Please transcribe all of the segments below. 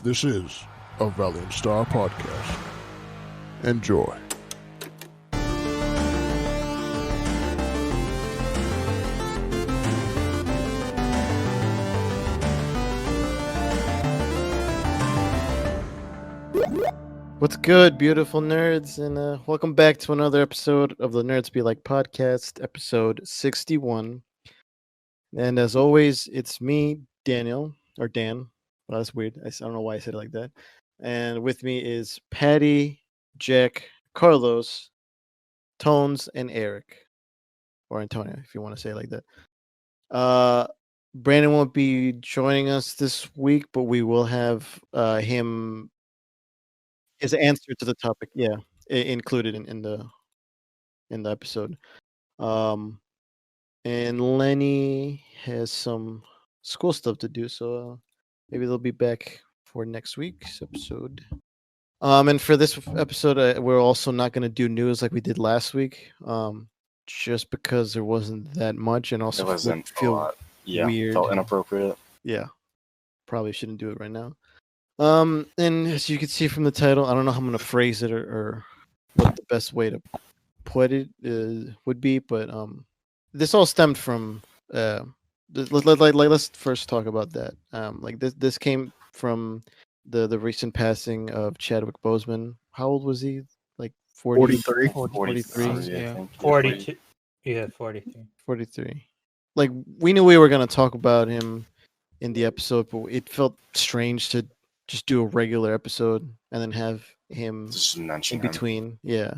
This is a Valiant Star podcast. Enjoy. What's good, beautiful nerds, and welcome back to another episode of the Nerds Be Like podcast, episode 61. And as always, it's me, Daniel, or Dan. Well, that's weird. I don't know why I said it like that. And with me is Patty, Jack, Carlos, Tones, and Eric, or Antonio, if you want to say it like that. Brandon won't be joining us this week, but we will have his answer to the topic, included in the episode. And Lenny has some school stuff to do, so maybe they'll be back for next week's episode. And for this episode, we're also not going to do news like we did last week, just because there wasn't that much, and also it wasn't feel a lot. Yeah, weird. Felt inappropriate. Yeah, probably shouldn't do it right now. And as you can see from the title, I don't know how I'm going to phrase it or what the best way to put it would be, but this all stemmed from let's first talk about that. This came from the recent passing of Chadwick Boseman. How old was he? Like 43. 43. Yeah. 42. Yeah, 43. 43. Like, we knew we were going to talk about him in the episode, but it felt strange to just do a regular episode and then have him Just mention in him. between. Yeah.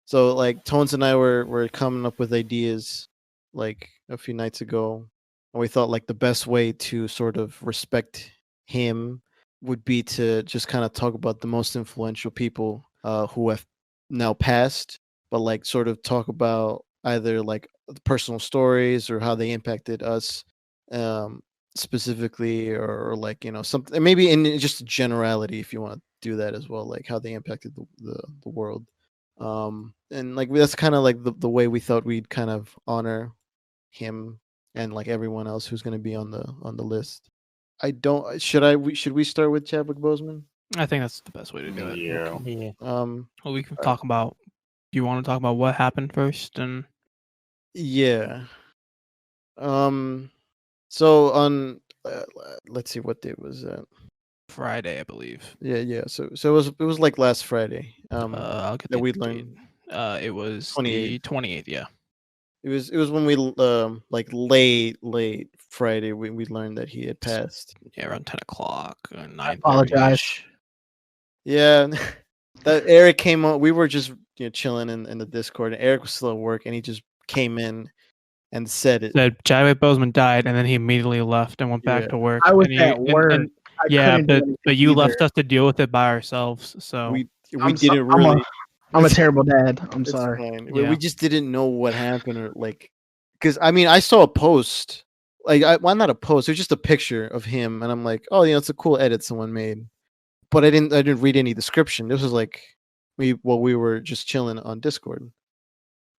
So like Tones and I were coming up with ideas like a few nights ago, and we thought like the best way to sort of respect him would be to just kind of talk about the most influential people who have now passed, but like sort of talk about either like the personal stories or how they impacted us specifically, or like, you know, something maybe in just a generality, if you want to do that as well, like how they impacted the world. And like that's kind of like the way we thought we'd kind of honor him and like everyone else who's going to be on the list. Should we start with Chadwick Boseman? I think that's the best way to do it. Yeah. Yeah. Well, we can talk about. Do you want to talk about what happened first? And Yeah. So on let's see, what day was that? Friday, I believe. Yeah. So it was like last Friday. I'll get that the we date. learned. It was 28th. the 28th. Yeah. It was when we like late Friday we learned that he had passed. Yeah, around 10 o'clock. 9:30. I apologize. Yeah, that Eric came on. We were just chilling in the Discord, and Eric was still at work, and he just came in and said it. Said Chadwick Boseman died, and then he immediately left and went back Yeah. to work. I was and at work. I yeah, couldn't do but you anything left either. us to deal with it by ourselves. So We I'm so- didn't I'm a- really. I'm a terrible dad. I'm It's sorry. fine. Yeah. We just didn't know what happened, or like, because I mean, I saw a post, like, why not a post? It was just a picture of him, and I'm like, oh, it's a cool edit someone made, but I didn't read any description. This was like we were just chilling on Discord,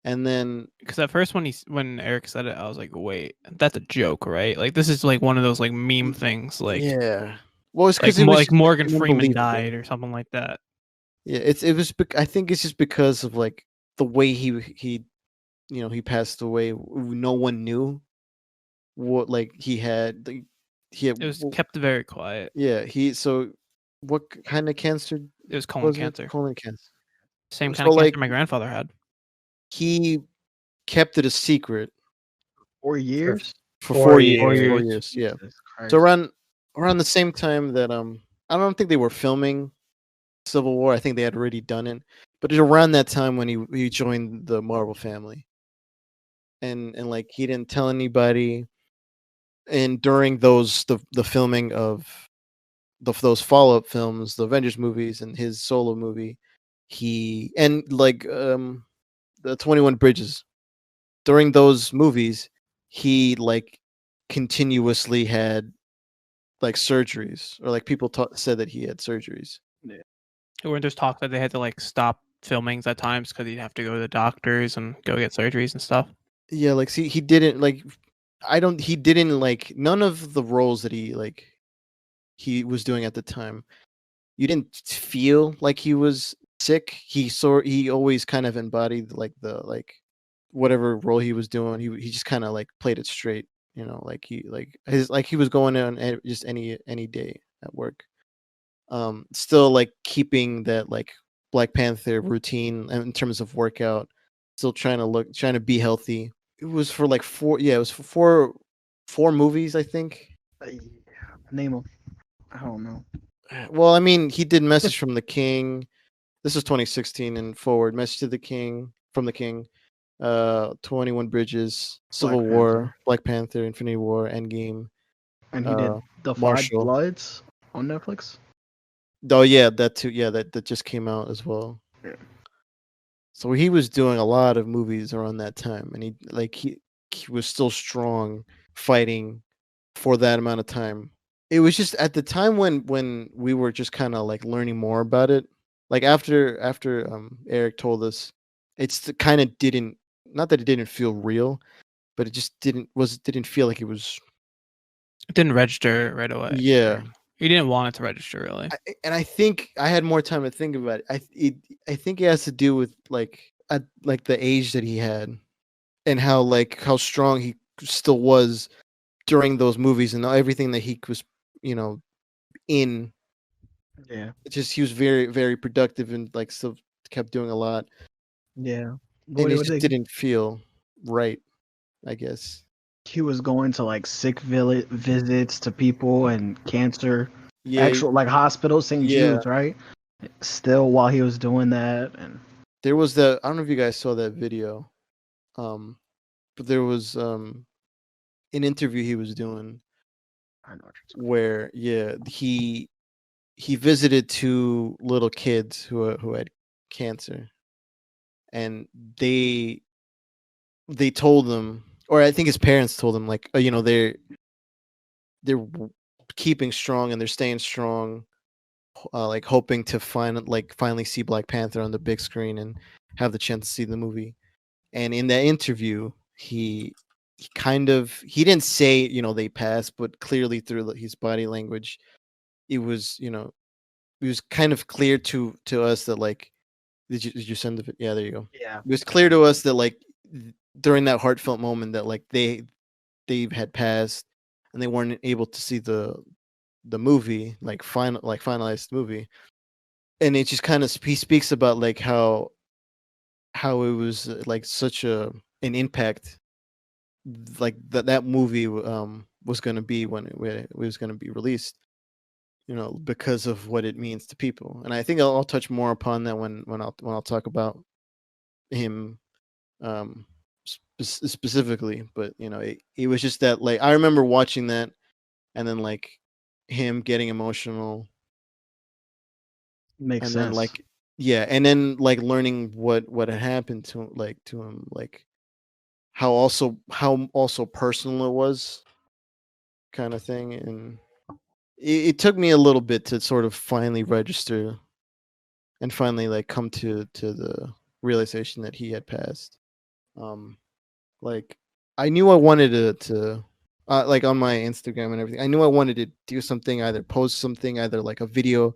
and then because at first when Eric said it, I was like, wait, that's a joke, right? Like this is like one of those like meme things, like yeah, well, it's like, because it was like Morgan Freeman unbelievable. died or something like that. Yeah, it was. I think it's just because of like the way he passed away. No one knew what like he had. Like, It was kept very quiet. Yeah, what kind of cancer It was colon was it? cancer. Colon cancer. Same So, kind of cancer like, my grandfather had. He kept it a secret 4 years. for 4 4 years. 4 years. years, yeah. Jesus Christ. So around the same time that I don't think they were filming Civil War. I think they had already done it, but it was around that time when he joined the Marvel family, and like he didn't tell anybody. And during the filming of those follow-up films, the Avengers movies and his solo movie, the 21 Bridges, during those movies, he like continuously had like surgeries, or like people said that he had surgeries. Weren't there talk that they had to like stop filmings at times because he'd have to go to the doctors and go get surgeries and stuff? Yeah, like, see, he didn't like. He didn't like none of the roles that he like he was doing at the time. You didn't feel like he was sick. He always kind of embodied like the like whatever role he was doing. He just kind of like played it straight, like he was going on just any day at work. Still like keeping that like Black Panther routine in terms of workout, still trying to be healthy. It was for like it was for four movies, I think. Name them. I don't know. Well, I mean, he did Message from the King. This was 2016 and forward. Message to the King, from the King, 21 Bridges, Civil Black War, Panther. Black Panther, Infinity War, Endgame, And he did The Five Marshall. Bloods on Netflix. Oh yeah, that too. Yeah, that just came out as well. Yeah. So he was doing a lot of movies around that time, and he was still strong, fighting for that amount of time. It was just at the time when we were just kind of like learning more about it. Like after Eric told us, it's kind of didn't, not that it didn't feel real, but it just didn't feel like it was. It didn't register right away. Yeah. You didn't want it to register really. And I think I had more time to think about it. I think it has to do with like the age that he had, and how strong he still was during those movies and everything that he was, in. Yeah. It's just he was very very productive and like still kept doing a lot, Yeah. and it just didn't feel right, I guess. He was going to like sick visits to people and cancer, Yeah, actual like hospitals, St. Yeah. Jude's, right? Still, while he was doing that, and there was I don't know if you guys saw that video, but there was an interview he was doing I know what you're saying. where he visited two little kids who had cancer, and they told them, or I think his parents told him, like, they're keeping strong and they're staying strong, like hoping to finally see Black Panther on the big screen and have the chance to see the movie. And in that interview, he he didn't say they passed, but clearly through his body language, it was it was kind of clear to us that like, did you send it? Yeah, there you go. Yeah. It was clear to us that like during that heartfelt moment that like they had passed and they weren't able to see the movie, like finalized movie. And it just kind of he speaks about like how it was like such an impact, like that movie was going to be when it was going to be released, because of what it means to people. And I think I'll touch more upon that when I'll talk about him specifically. But it was just that, like, I remember watching that and then like him getting emotional, Makes and sense. then like and then like learning what had happened to him, like how also personal it was, kind of thing. And it took me a little bit to sort of finally register and finally like come to the realization that he had passed. Like, I knew I wanted to like on my Instagram and everything, I knew I wanted to do something, either post something, either like a video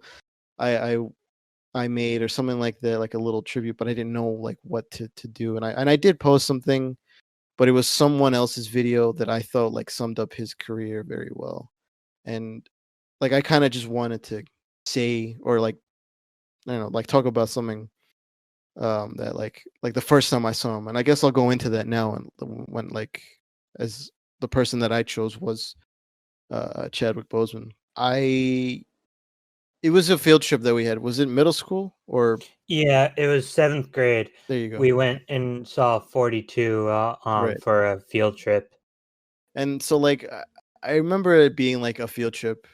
I made or something like that, like a little tribute, but I didn't know like what to do. And I did post something, but it was someone else's video that I thought like summed up his career very well. And like I kind of just wanted to say, or like, I don't know, like talk about something that like the first time I saw him. And I guess I'll go into that now. And when like, as the person that I chose was Chadwick Boseman. It was a field trip that we had. Was it middle school or? Yeah, it was 7th grade. There you go. We went and saw 42 Right. for a field trip. And so like I remember it being like a field trip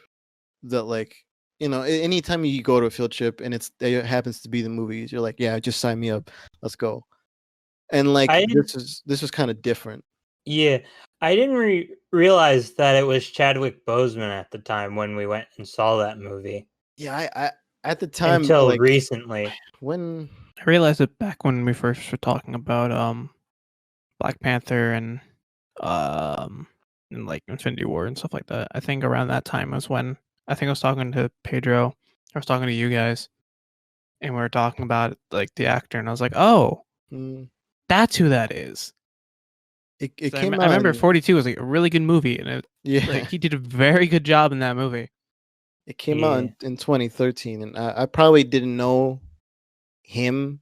that like, anytime you go to a field trip and it happens to be the movies, you're like, yeah, just sign me up, let's go. And like this was kind of different. Yeah, I didn't realize that it was Chadwick Boseman at the time when we went and saw that movie. Yeah, I at the time, until like, recently. when I realized it back when we first were talking about Black Panther and like Infinity War and stuff like that. I think around that time was when I think I was talking to Pedro. I was talking to you guys, and we were talking about like the actor, and I was like, "Oh, Mm, that's who that is." it 'Cause came I out remember in 42 was like a really good movie, and yeah, like he did a very good job in that movie. it came out Yeah. in 2013, and I probably didn't know him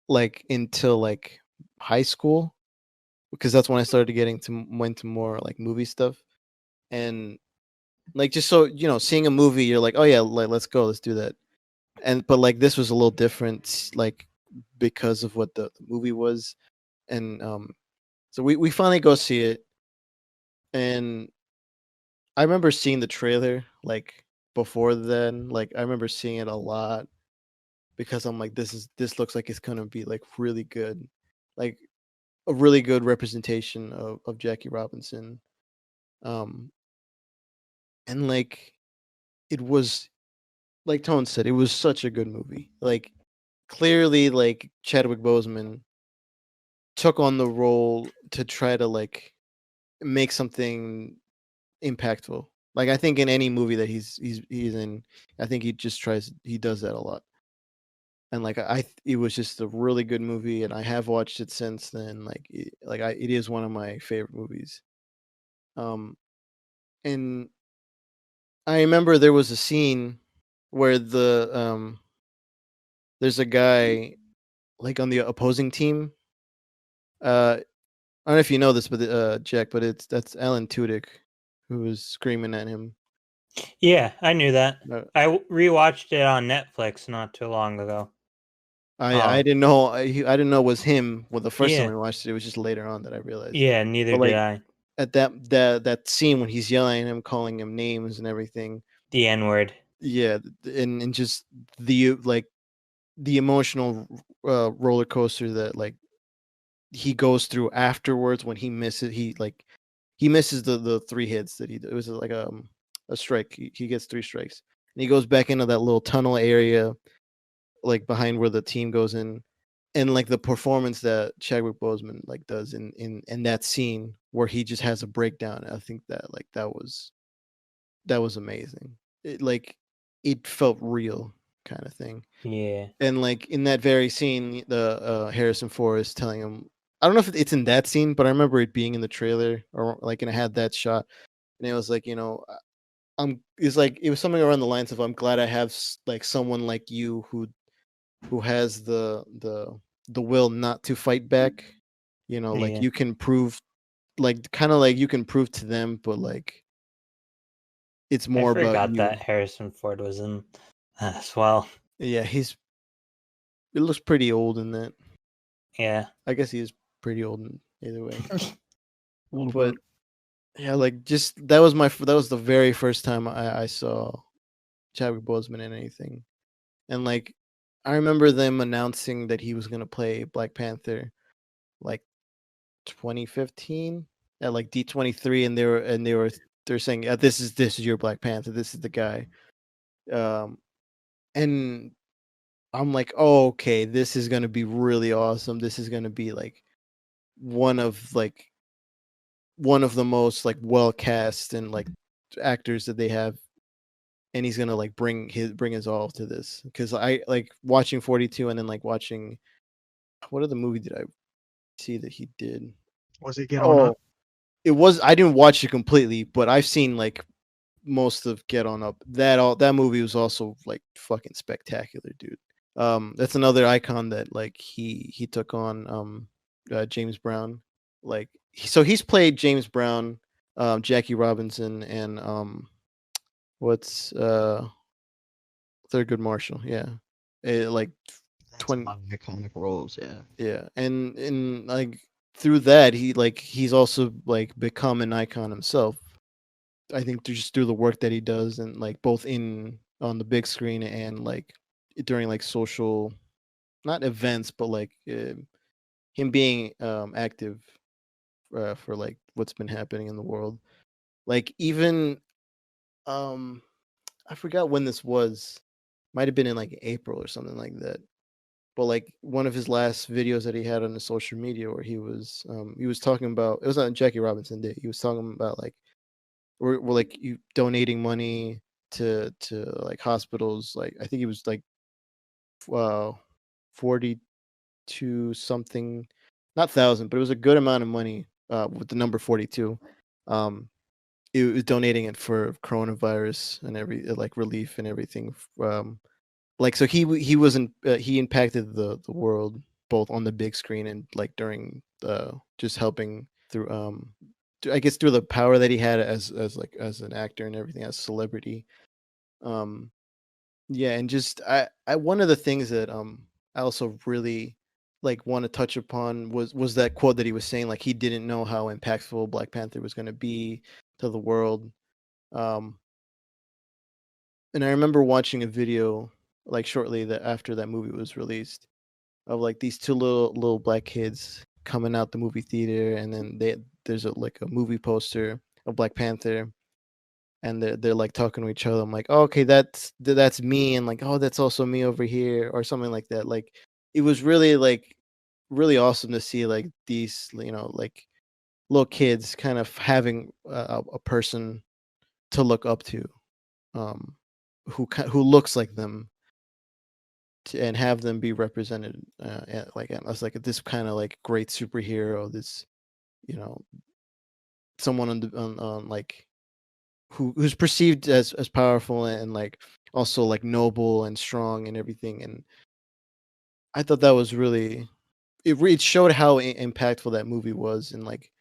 like until like high school because that's when I started getting to went to more like movie stuff and like just so seeing a movie you're like, oh yeah, like let's go, let's do that. And but like this was a little different like because of what the movie was. And so we finally go see it, and I remember seeing the trailer like before then. Like I remember seeing it a lot because I'm like, this looks like it's gonna be like really good, like a really good representation of Jackie Robinson. Um, and like it was like Tone said, it was such a good movie. Like clearly, like Chadwick Boseman took on the role to try to like make something impactful. Like I think in any movie that he's in, I think he does that a lot. And like it was just a really good movie, and I have watched it since then. Like it is one of my favorite movies. Um, and I remember there was a scene where there's a guy like on the opposing team. I don't know if you know this, but Jack, but that's Alan Tudyk who was screaming at him. Yeah, I knew that. Uh, Rewatched it on Netflix not too long ago. I didn't know I didn't know it was him. Well, the first time Yeah. I watched it, it was just later on that I realized. Yeah, neither But did like I. at that scene when he's yelling at him, calling him names and everything. The N-word. Yeah, and just the like the emotional roller coaster that like he goes through afterwards when he misses he misses the three hits that it was like a strike. He gets three strikes and he goes back into that little tunnel area like behind where the team goes in, and like the performance that Chadwick Boseman like does in that scene where he just has a breakdown. I think that like that was amazing. It felt real kind of thing. Yeah. And like in that very scene, the Harrison Ford is telling him. I don't know if it's in that scene, but I remember it being in the trailer, or like, and it had that shot, and it was like, it's like it was something around the lines of, "I'm glad I have like someone like you who has the will not to fight back. Like Yeah. you can prove, like kind of like you can prove to them, but like it's I more about forgot you." that Harrison Ford was in that as well. Yeah, it looks pretty old in that. Yeah. I guess he is pretty old in either way. A little But bit. yeah, like just that was the very first time I saw Chadwick Boseman in anything, and like I remember them announcing that he was gonna play Black Panther, like 2015 at like D23, and they're saying, this is your Black Panther, this is the guy, um, and I'm like, oh okay, this is gonna be really awesome. This is gonna be like one of like one of the most like well cast and like actors that they have, and he's gonna like bring his all to this, because I like watching 42 and then like watching what other movie did I see that he did? Was it Get On Oh, Up? it was, I didn't watch it completely, but I've seen like most of Get On Up. That movie was also like fucking spectacular, dude. That's another icon that like he took on James Brown. Like so he's played James Brown, Jackie Robinson, and what's Thurgood Marshall, yeah. Like That's 20, among iconic roles, yeah. yeah. And like through that he's also like become an icon himself. I think just through the work that he does, and like both in on the big screen and like during like social, not events, but like him being active for like what's been happening in the world. Like even um I forgot when this was. Might have been in like April or something like that. But like one of his last videos that he had on his social media where he was talking about, it was on Jackie Robinson Day. He was talking about like we're like you donating money to like hospitals. Like I think he was like 42 something, not thousand, but it was a good amount of money with the number 42. Um, it was donating it for coronavirus and like relief and everything. Like so he wasn't he impacted the world both on the big screen and like during just helping through I guess through the power that he had as like as an actor and everything as a celebrity. Um yeah, and just I one of the things that I also really like want to touch upon was that quote that he was saying, like he didn't know how impactful Black Panther was going to be to the world. Um and I remember watching a video like shortly that after that movie was released of like these two little black kids coming out the movie theater, and then there's like a movie poster of Black Panther, and they're like talking to each other. I'm like, oh, okay, that's me, and like, oh, that's also me over here, or something like that. Like, it was really like really awesome to see like these like little kids kind of having a person to look up to, um, who looks like them, and have them be represented like as like this kind of like great superhero, this you know someone on like who's perceived as powerful and like also like noble and strong and everything. And I thought that was really it showed how impactful that movie was, and like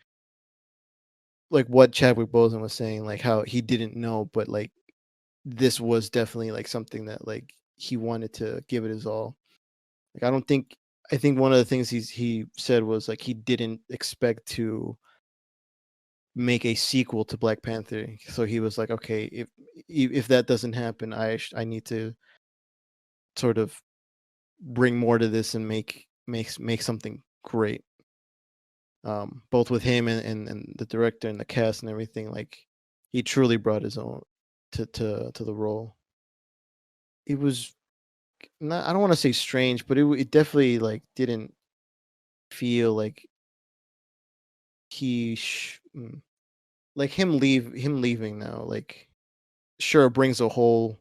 what Chadwick Boseman was saying, like how he didn't know, but like this was definitely like something that like he wanted to give it his all. Like I think one of the things he said was like he didn't expect to make a sequel to Black Panther. So he was like, okay, if that doesn't happen, I need to sort of bring more to this and make something great. Both with him and the director and the cast and everything, like he truly brought his own to the role. It was not, I don't want to say strange, but it definitely like didn't feel like like him leaving now, like sure, it brings a whole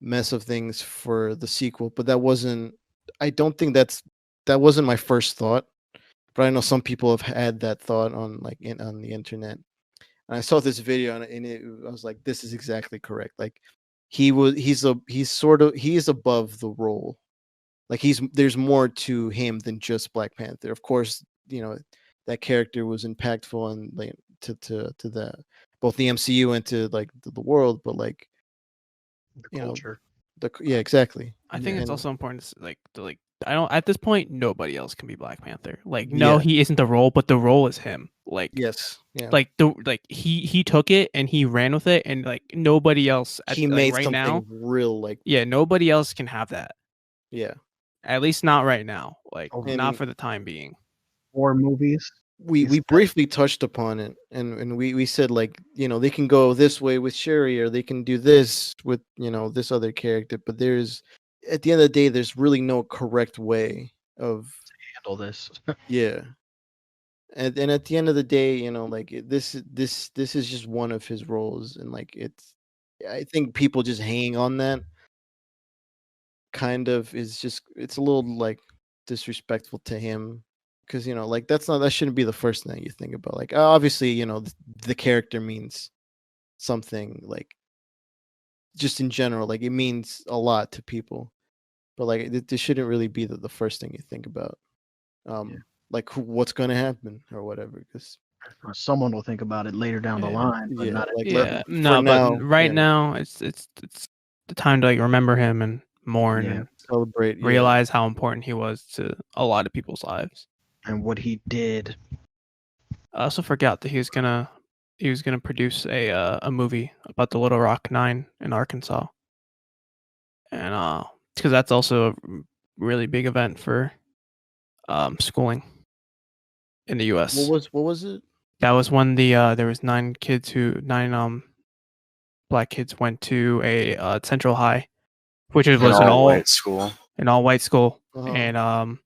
mess of things for the sequel, but I don't think that wasn't my first thought. But I know some people have had that thought on like on the internet. And I saw this video and I was like, this is exactly correct. Like he is above the role. Like there's more to him than just Black Panther. Of course, that character was impactful and like to the both the MCU and to like the world, but like The culture. yeah, exactly. I think it's And also important to like I don't at this point nobody else can be Black Panther. Like no, yeah, he isn't the role, but the role is him. yes, yeah. Like he took it and he ran with it, and like nobody else He like made right something now. real, like Yeah, nobody else can have that. yeah. At least not right now. Like Oh, not And for the time being. 4 movies. we He's briefly touched upon it, and we said like they can go this way with Sherry, or they can do this with this other character, but there's at the end of the day there's really no correct way of handle this. yeah. And at the end of the day, like this is just one of his roles, and like I think people just hanging on that kind of is just it's a little like disrespectful to him, because like that shouldn't be the first thing you think about. Like obviously the character means something, like just in general, like it means a lot to people, but like this shouldn't really be the first thing you think about. Yeah. Like what's going to happen or whatever, because Someone will think about it later down the Yeah. line, but yeah, not like Yeah, for no, but now, right yeah, now it's the time to like remember him and mourn yeah. and celebrate, yeah. realize how important he was to a lot of people's lives. And what he did. I also forgot that he was gonna produce a movie about the Little Rock Nine in Arkansas, and because that's also a really big event for schooling in the U.S. What was it? That was when there was nine black kids went to a Central High, which An was all white school. an all white school, Uh-huh. and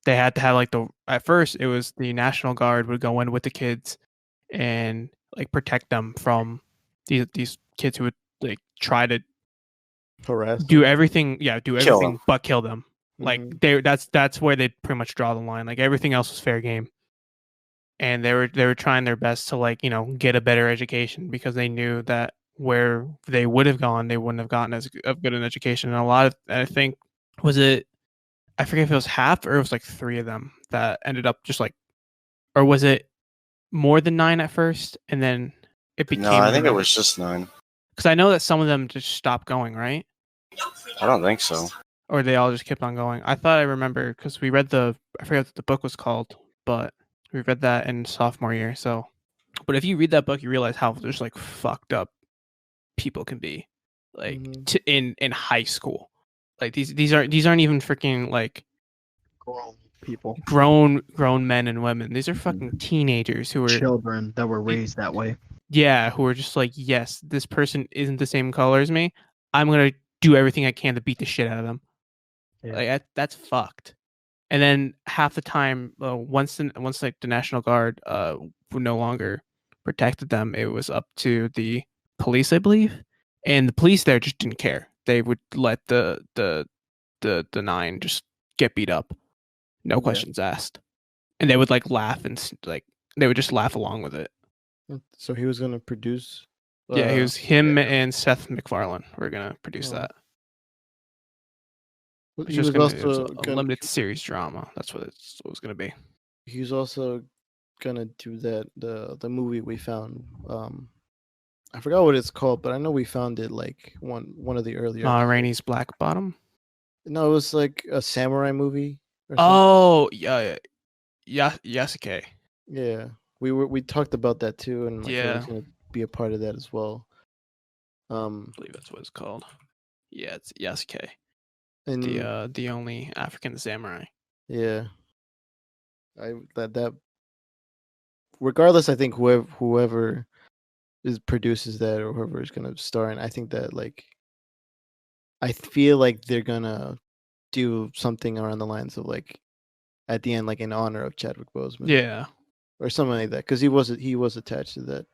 they had to have like at first it was the National Guard would go in with the kids and like protect them from these kids who would like try to Harass do them. everything. Yeah, do everything them. but kill them. Like that's where they pretty much draw the line. Like everything else was fair game, and they were trying their best to like get a better education because they knew that where they would have gone, they wouldn't have gotten as good an education. And a lot of I think I forget if it was half or it was like 3 of them that ended up just like, or was it more than 9 at first and then it became? No, I think it was just 9. Because I know that some of them just stopped going, right? I don't think so. Or they all just kept on going. I thought I remember because we read I forget what the book was called, but we read that in sophomore year. So, but if you read that book, you realize how just like fucked up people can be, like in high school. Like these aren't even freaking like Grown people, grown men and women. These are fucking teenagers who are children that were raised that way. Yeah, who are just like, yes, this person isn't the same color as me. I'm gonna do everything I can to beat the shit out of them. Yeah. Like that's fucked. And then half the time, once like the National Guard no longer protected them, it was up to the police, I believe, and the police there just didn't care. They would let the 9 just get beat up, no questions asked, and they would like laugh and like they would just laugh along with it. So he was gonna produce. Yeah, he was and Seth MacFarlane were gonna produce that. He was also a limited series drama. That's what it was gonna be. He was also gonna do the movie we found. I forgot what it's called, but I know we found it like one of the earlier. Rainey's Black Bottom. No, it was like a samurai movie. Oh yeah, Yasuke. Yeah, we talked about that too, and like I was Yeah, gonna be a part of that as well. I believe that's what it's called. Yeah, it's Yasuke. And The only African samurai. yeah, that regardless, I think whoever produces that or whoever is gonna star in, I think that like I feel like they're gonna do something around the lines of like at the end, like in honor of Chadwick Boseman. Yeah, or something like that, because he was attached to that.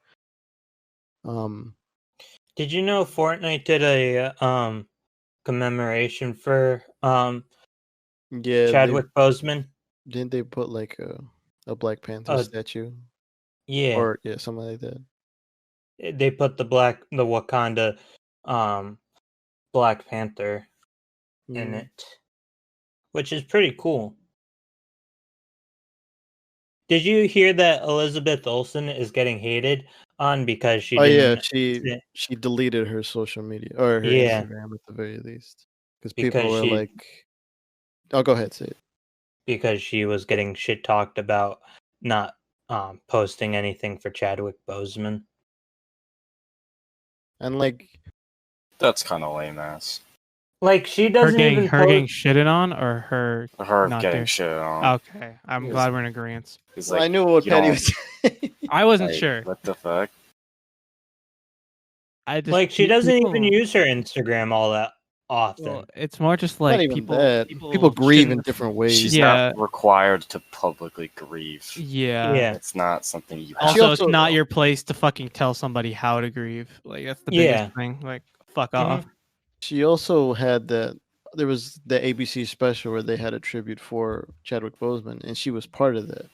Did you know Fortnite did a commemoration for Chadwick Boseman? Didn't they put like a Black Panther statue? Yeah, or something like that. They put the Wakanda Black Panther in it, which is pretty cool. Did you hear that Elizabeth Olsen is getting hated on because she she deleted her social media or her Instagram at the very least because people were like, "Oh, go ahead, say it." Because she was getting shit talked about not posting anything for Chadwick Boseman, and like that's kind of lame ass. Like she doesn't getting shitted on or her not getting shitted on. Okay, I'm glad we're in agreement. Like, I knew what Patty was saying. I wasn't sure. What the fuck? She doesn't even use her Instagram all that often. Well, it's more just like people grieve in different ways. She's not required to publicly grieve. Yeah. It's not something you also it's not your place to fucking tell somebody how to grieve. Like that's the biggest thing. Like fuck off. She also had there was the ABC special where they had a tribute for Chadwick Boseman, and she was part of that.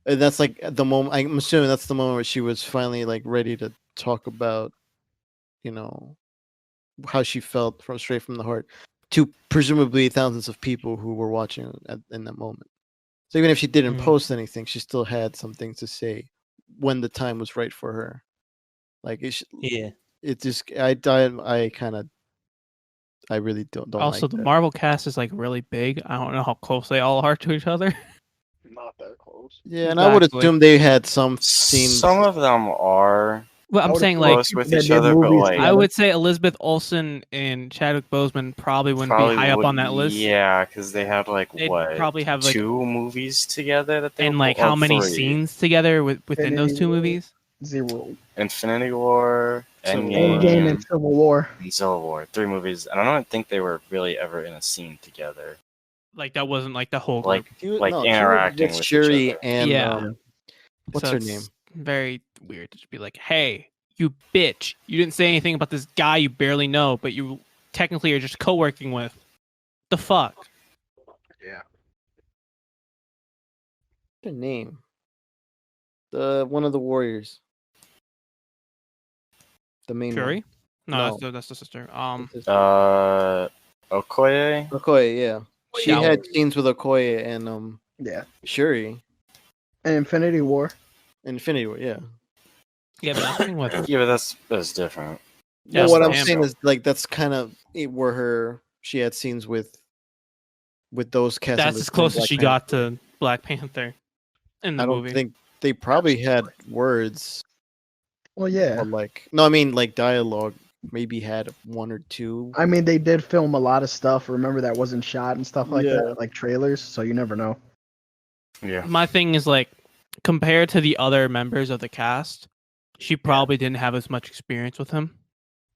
And that's like the moment. I'm assuming that's the moment where she was finally like ready to talk about, how she felt straight from the heart to presumably thousands of people who were watching in that moment. So even if she didn't post anything, she still had something to say when the time was right for her. Like it just I really don't. Also, like the that. Marvel cast is like really big. I don't know how close they all are to each other. Not that close. Yeah, and I would assume they had some scenes. Some of them are. Well, I'm saying like with each other, but like I would say Elizabeth Olsen and Chadwick Boseman probably wouldn't be high up on that list. Yeah, because they had They'd probably have like 2 movies together that they and like how many 3 scenes together within those 2 movies? 0. Infinity War, Endgame, and Civil War. 3 movies, and I don't think they were really ever in a scene together. Like that wasn't like the whole group. Interacting with Shuri each other. and what's her name? Very weird to just be like, hey, You bitch. You didn't say anything about this guy you barely know, but you technically are just co-working with. The fuck? Yeah. What's her name? The one of the warriors. The main Fury? one. No, No. that's the sister. Okoye. Okoye, yeah. She That had one. scenes with Okoye and Yeah. Shuri. And Infinity War. Infinity War, yeah. Yeah, but nothing with. Yeah, but that's different. Yeah, Well, what I'm Sam. saying is like that's kind of where she had scenes with those cast That's members as from close as Black she got Panther. to Black Panther in the I don't movie. think they probably had words, Well, yeah. but like no, I mean like dialogue. Maybe had one or two. I mean, they did film a lot of stuff. Remember that wasn't shot and stuff like Yeah. that, like trailers. So you never know. Yeah. My thing is like compared to the other members of the cast, she probably didn't have as much experience with him.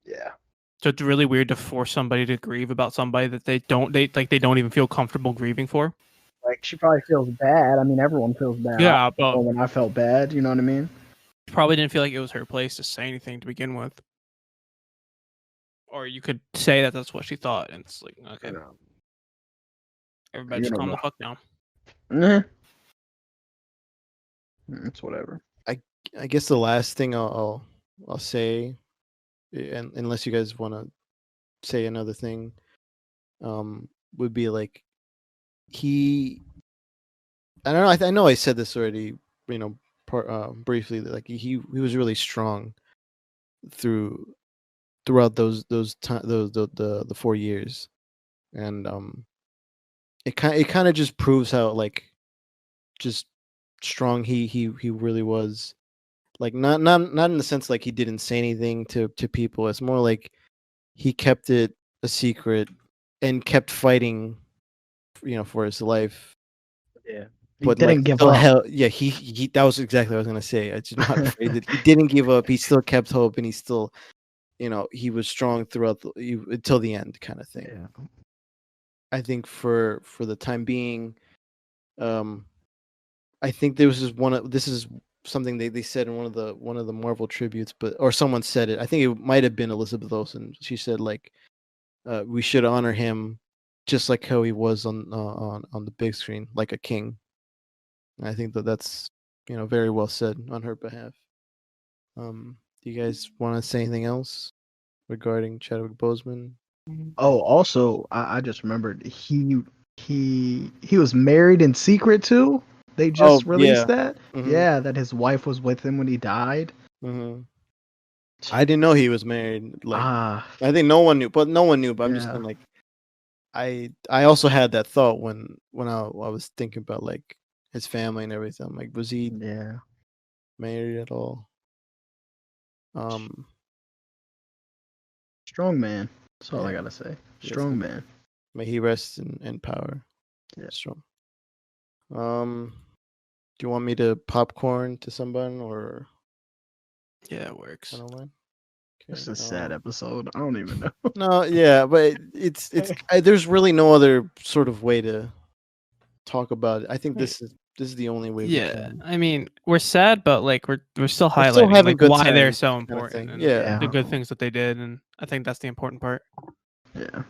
Yeah. So it's really weird to force somebody to grieve about somebody that they don't even feel comfortable grieving for. Like she probably feels bad. I mean, everyone feels bad. Yeah, but When I felt bad, you know what I mean? probably didn't feel like it was her place to say anything to begin with. Or you could say that that's what she thought, and it's like, okay, everybody You just don't calm the know. fuck down. Nah. It's whatever. I guess the last thing I'll say, and unless you guys want to say another thing, would be like he. I don't know. I know I said this already. You know, briefly. Like he was really strong throughout those the 4 years, and it kind of just proves how like just strong he really was. Like not in the sense like he didn't say anything to people. It's more like he kept it a secret and kept fighting, for his life. Yeah. He But didn't like give still up. yeah, he that was exactly what I was gonna say. I'm just not afraid that he didn't give up. He still kept hope, and he still, he was strong throughout until the end, kind of thing. Yeah. I think for the time being, I think this is something they said in one of the Marvel tributes, or someone said it. I think it might have been Elizabeth Olsen. She said like, we should honor him just like how he was on the big screen, like a king. And I think that's very well said on her behalf. Do you guys want to say anything else regarding Chadwick Boseman? Oh, also, I just remembered he was married in secret too. They just released that. Mhm. Yeah, that his wife was with him when he died. Mm-hmm. I didn't know he was married. Like, Ah, I think no one knew, but I'm just Yeah. saying, like, I also had that thought when I was thinking about like his family and everything. I'm like, was he yeah. married at all? Strong man. That's all I Yeah. gotta say. Yes, Strong indeed. man. May he rest in power. Yeah. Strong. Do you want me to popcorn to someone or Yeah, it works. I don't mind? This is a sad episode. I don't even know. No, yeah, but it's there's really no other sort of way to talk about it. I think this is the only way we Yeah, can. I mean, we're sad, but like we're still We're still highlighting having like good why they're times, so kinda important thing. and Yeah. the good things that they did, and I think that's the important part. Yeah.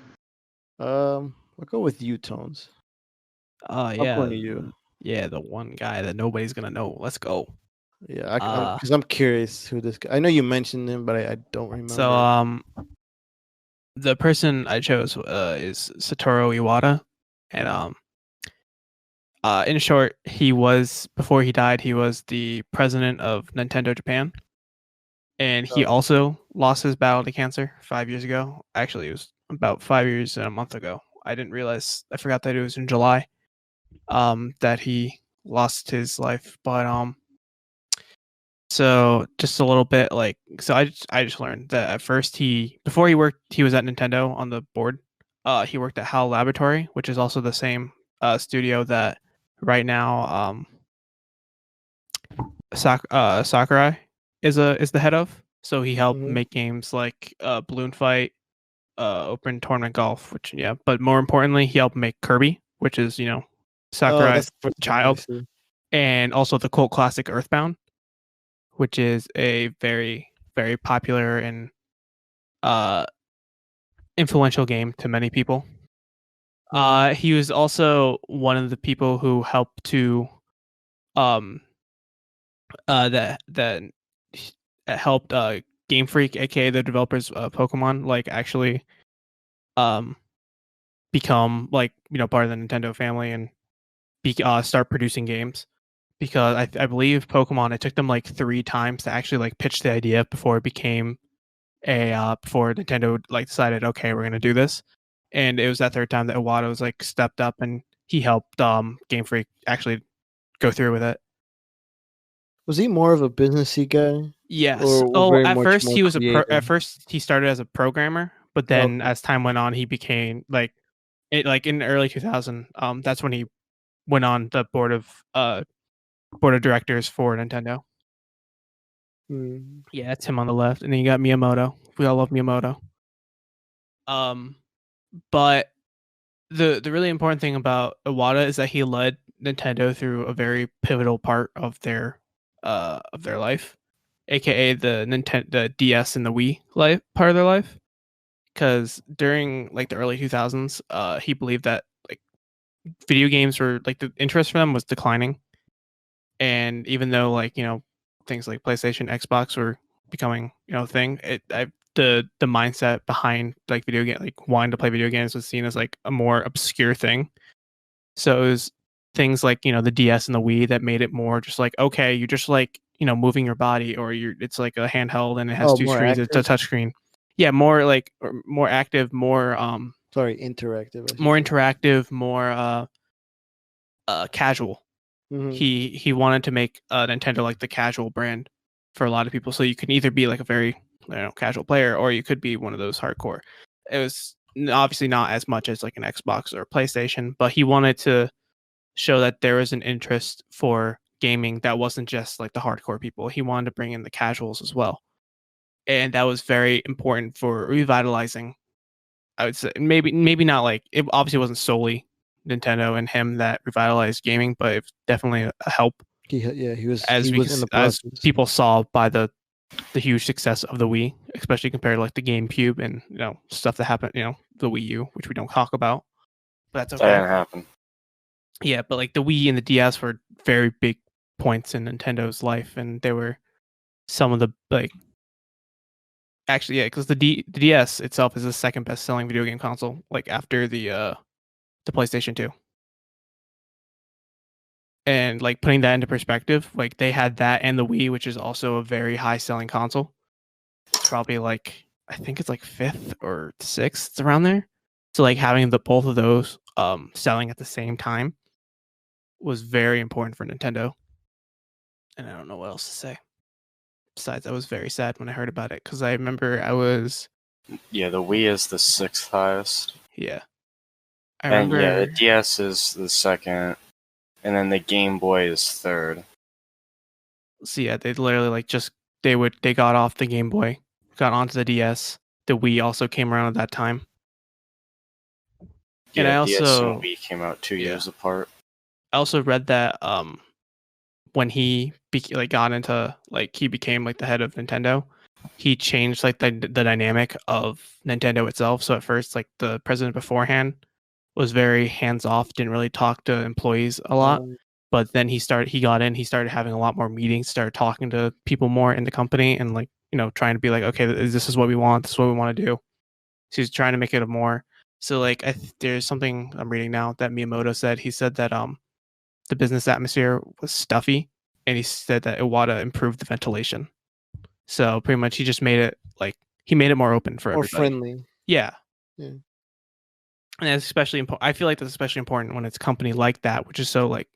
I'll go with you, Tones. Oh Yeah, yeah, you. yeah, the one guy that nobody's gonna know. Let's go. Yeah, because I'm curious who this guy. I know you mentioned him, but I don't remember. So the person I chose is Satoru Iwata, and in short, before he died, he was the president of Nintendo Japan, and he also lost his battle to cancer 5 years ago. Actually, it was about 5 years and a month ago. I forgot that it was in July, that he lost his life. But so just a little bit I just learned that at first before he was at Nintendo on the board. He worked at HAL Laboratory, which is also the same studio that right now Sakurai is the head of. So he helped make games like Balloon Fight, Open Tournament Golf, which but more importantly, he helped make Kirby, which is Sakurai's that's the first one I child, see. and also the cult classic Earthbound, which is a very very popular and influential game to many people. He was also one of the people who helped to that helped Game Freak, aka the developers of Pokemon, like actually become like part of the Nintendo family and start producing games. Because I believe Pokemon, it took them like 3 times to actually like pitch the idea before it became before Nintendo like decided, okay, we're gonna do this. And it was that 3rd time that Iwata was like stepped up and he helped Game Freak actually go through with it. Was he more of a businessy guy? Yes. Or very At much first more he was creative? at first he started as a programmer, but then Okay. as time went on, he became like in the early 2000. That's when he went on the board of directors for Nintendo. Hmm. Yeah, that's him on the left, and then you got Miyamoto. We all love Miyamoto. But the really important thing about Iwata is that he led Nintendo through a very pivotal part of their life, aka the DS and the Wii life part of their life. Because during like the early 2000s, he believed that like video games were like the interest for them was declining, and even though like things like PlayStation, Xbox were becoming a thing, the mindset behind like video game like wanting to play video games was seen as like a more obscure thing. So it was things like the DS and the Wii that made it more just like, okay, you're just like moving your body, or it's like a handheld and it has 2 more screens. It's a active? touch screen. Yeah, more like more active, more Sorry, interactive. I should more say. interactive, more casual. Mhm. He wanted to make Nintendo like the casual brand for a lot of people, so you can either be like a very casual player, or you could be one of those hardcore. It was obviously not as much as like an Xbox or PlayStation, but he wanted to show that there was an interest for gaming that wasn't just like the hardcore people. He wanted to bring in the casuals as well, and that was very important for revitalizing. I would say maybe not like it obviously wasn't solely Nintendo and him that revitalized gaming, but it's definitely a help He was in the as process. people saw by the huge success of the Wii, especially compared to like the GameCube and stuff that happened, the Wii U, which we don't talk about, but that's That okay. didn't happen. Yeah, but like the Wii and the DS were very big points in Nintendo's life, and they were some of the like actually because the DS itself is the 2nd best selling video game console, like after the PlayStation 2. And like putting that into perspective, like they had that and the Wii, which is also a very high selling console. It's probably like I think it's like 5th or 6th around there. So like having the both of those selling at the same time was very important for Nintendo. And I don't know what else to say. Besides, I was very sad when I heard about it because I remember I was Yeah, the Wii is the 6th highest. yeah. I And remember yeah, the DS is the 2nd, and then the Game Boy is 3rd. so yeah, they literally like just they got off the Game Boy, got onto the DS. The Wii also came around at that time. And Yeah, I DS also and Wii came out 2 yeah. years apart. I also read that when he got into like he became like the head of Nintendo, he changed like the dynamic of Nintendo itself. So at first, like the president beforehand was very hands off, didn't really talk to employees a lot. But then he started having a lot more meetings, started talking to people more in the company, and like trying to be like, okay, this is what we want, this is what we want to do. So he's trying to make it a more. So like there's something I'm reading now that Miyamoto said. He said that the business atmosphere was stuffy, and he said that Iwata improved the ventilation. So pretty much he just made it like he made it more open for More everybody. friendly. Yeah. Yeah. And that's especially important. I feel like that's especially important when it's a company like that, which is so like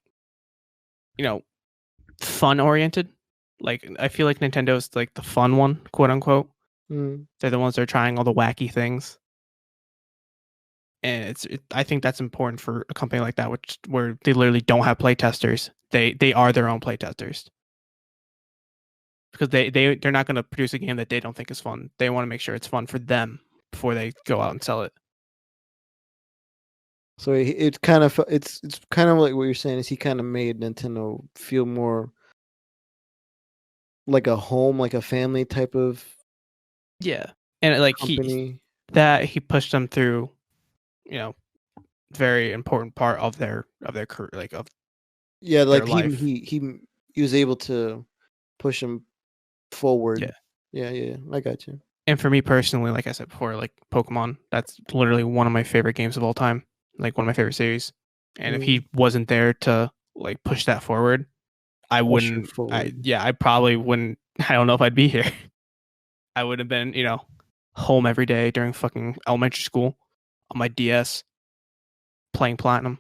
fun oriented. Like I feel like Nintendo's like the fun one, quote unquote. Mm. They're the ones that are trying all the wacky things. And I think that's important for a company like that, where they literally don't have playtesters. They are their own playtesters. Because they're not going to produce a game that they don't think is fun. They want to make sure it's fun for them before they go out and sell it. So it's kind of like what you're saying is he kind of made Nintendo feel more like a home, like a family type of Yeah, and like company. he pushed them through, you know, very important part of their career, like of Yeah, their like life. he was able to push him forward. Yeah. Yeah, I got you. And for me personally, like I said before, like Pokemon, that's literally one of my favorite games of all time, like one of my favorite series. And if he wasn't there to like push that forward, I Push it wouldn't. forward. I probably wouldn't. I don't know if I'd be here. I would have been, home every day during fucking elementary school on my DS playing Platinum,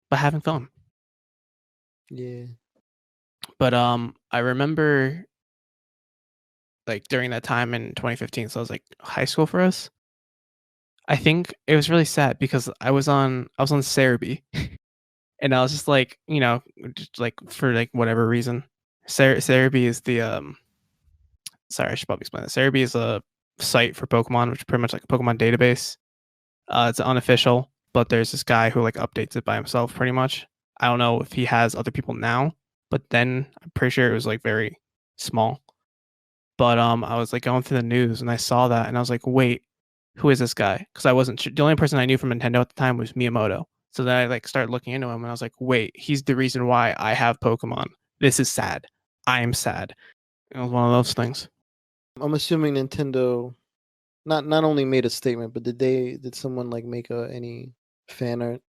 but having fun. Yeah. But I remember like during that time in 2015, so I was like high school for us. I think it was really sad because I was on Cerebi, and I was just like, just like for like whatever reason, Cerebi is the sorry, I should probably explain that. Cerebi is a site for Pokemon, which is pretty much like a Pokemon database. It's unofficial, but there's this guy who like updates it by himself pretty much. I don't know if he has other people now, but then I'm pretty sure it was like very small. But I was like going through the news and I saw that and I was like, wait, who is this guy? Because I wasn't sure. The only person I knew from Nintendo at the time was Miyamoto. So then I like started looking into him and I was like, wait, he's the reason why I have Pokemon. This is sad. I am sad. It was one of those things. I'm assuming Nintendo not only made a statement, but did someone like make any fan art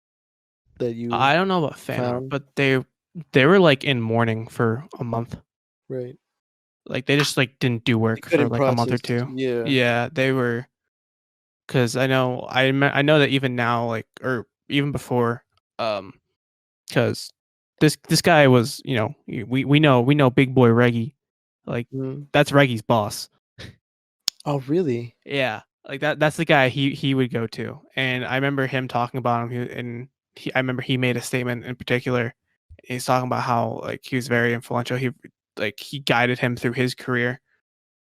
that you I don't know about fan art, found? but they were like in mourning for a month. Right. Like they just like didn't do They work for couldn't like a month or process. two. Yeah. Yeah, they were, because I know that even now, like, or even before, because this guy was, we know Big Boy Reggie, like Mhm. that's Reggie's boss. Oh, really? Yeah, like that's the guy he would go to, and I remember him talking about him. I remember he made a statement in particular. He's talking about how like he was very influential. He guided him through his career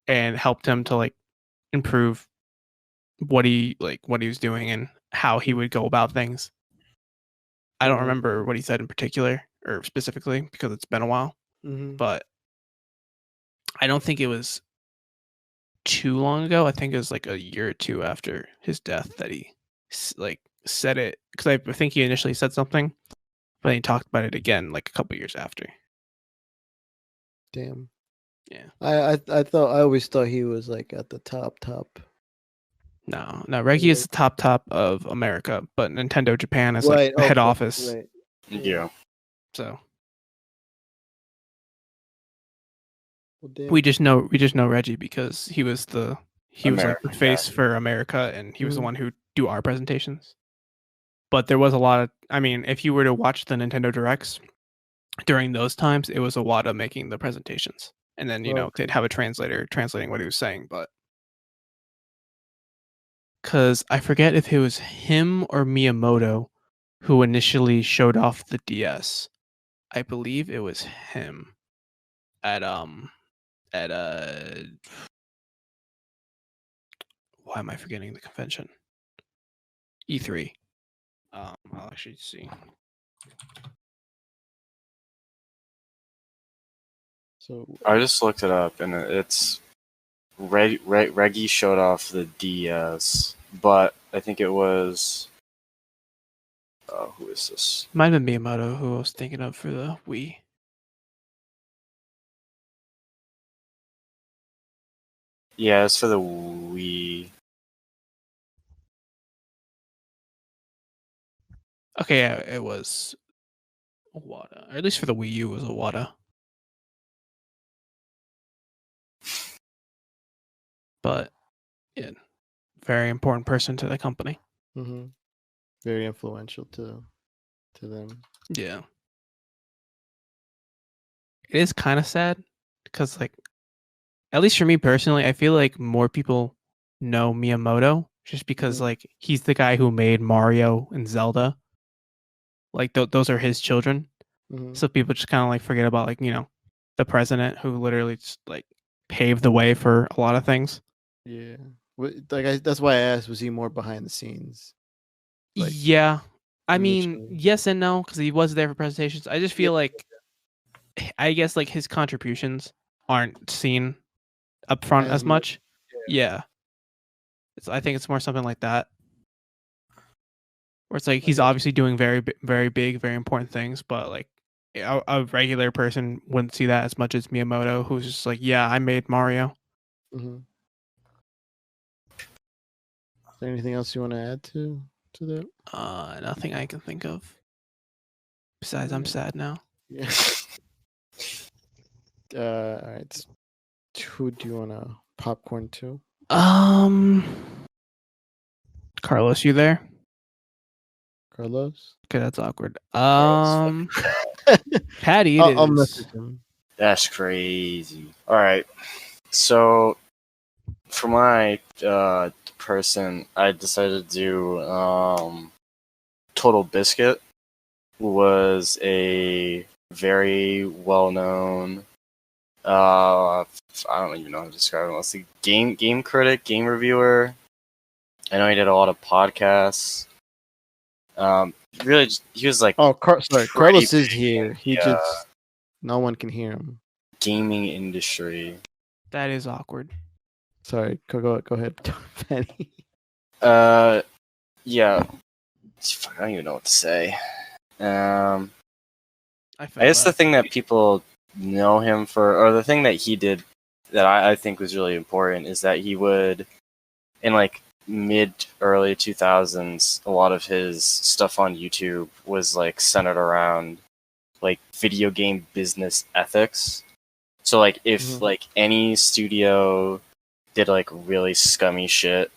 and helped him to like improve what he was doing and how he would go about things. I don't remember what he said in particular or specifically because it's been a while, Mm-hmm. but I don't think it was too long ago. I think it was like a year or two after his death that he like said it, because I think he initially said something, but then he talked about it again like a couple years after. Damn. Yeah. I always thought he was like at the top. No, Reggie is the top of America, but Nintendo Japan is Right. like the head Okay. office. Right. Yeah. So Well, damn. we just know Reggie because he was like the American face guy. for America, and he was the Mhm. one who do our presentations. But there was a lot of, I mean, if you were to watch the Nintendo Directs during those times, it was Iwata making the presentations, and then Okay. they'd have a translator translating what he was saying. But because I forget if it was him or Miyamoto who initially showed off the DS. I believe it was him at at why am I forgetting the convention? E3. I'll actually see. So I just looked it up, and it's Reggie showed off the DS, but I think it was. Who is this? Might have been Miyamoto who I was thinking of for the Wii. Yeah, it's for the Wii. Okay, yeah, it was Iwata. Or at least for the Wii U, it was Iwata. But yeah, very important person to the company. mm-hmm. Very influential to them. Yeah. It is kind of sad because, like, at least for me personally, I feel like more people know Miyamoto just because, like, he's the guy who made Mario and Zelda. Like, those are his children. Mm-hmm. So people just kind of like forget about, like, the president who literally just like paved the way for a lot of things. Yeah. That's why I asked, was he more behind the scenes? Like, Yeah. I mean, initially. yes and no, because he was there for presentations. I just feel like, I guess, like, his contributions aren't seen up front As as much. Yeah. I think it's more something like that. Where it's like he's Okay. obviously doing very big, very important things, but like a regular person wouldn't see that as much as Miyamoto, who's just like, yeah, I made Mario. Mm-hmm. Is there anything else you want to add to that? Nothing I can think of. Besides, I'm sad now. Yeah. All right. Who do you want to popcorn to? Carlos, you there? Carlos? Okay, that's awkward. Carlos, Patty, it I'll is. message him. That's crazy. All right. So for my person, I decided to do Total Biscuit. Was a very well-known. I don't even know how to describe him. Let's see, game critic, game reviewer. I know he did a lot of podcasts. Really, he was like Oh, sorry. pretty Carlos is big here. in He the, just no one can hear him. gaming industry. That is awkward. Sorry. Go ahead, Penny. Yeah. Fuck, I don't even know what to say. I I guess the thing that people know him for, or the thing that he did that I think was really important, is that he would, in like early 2000s, a lot of his stuff on YouTube was like centered around like video game business ethics. So like if like any studio did like really scummy shit,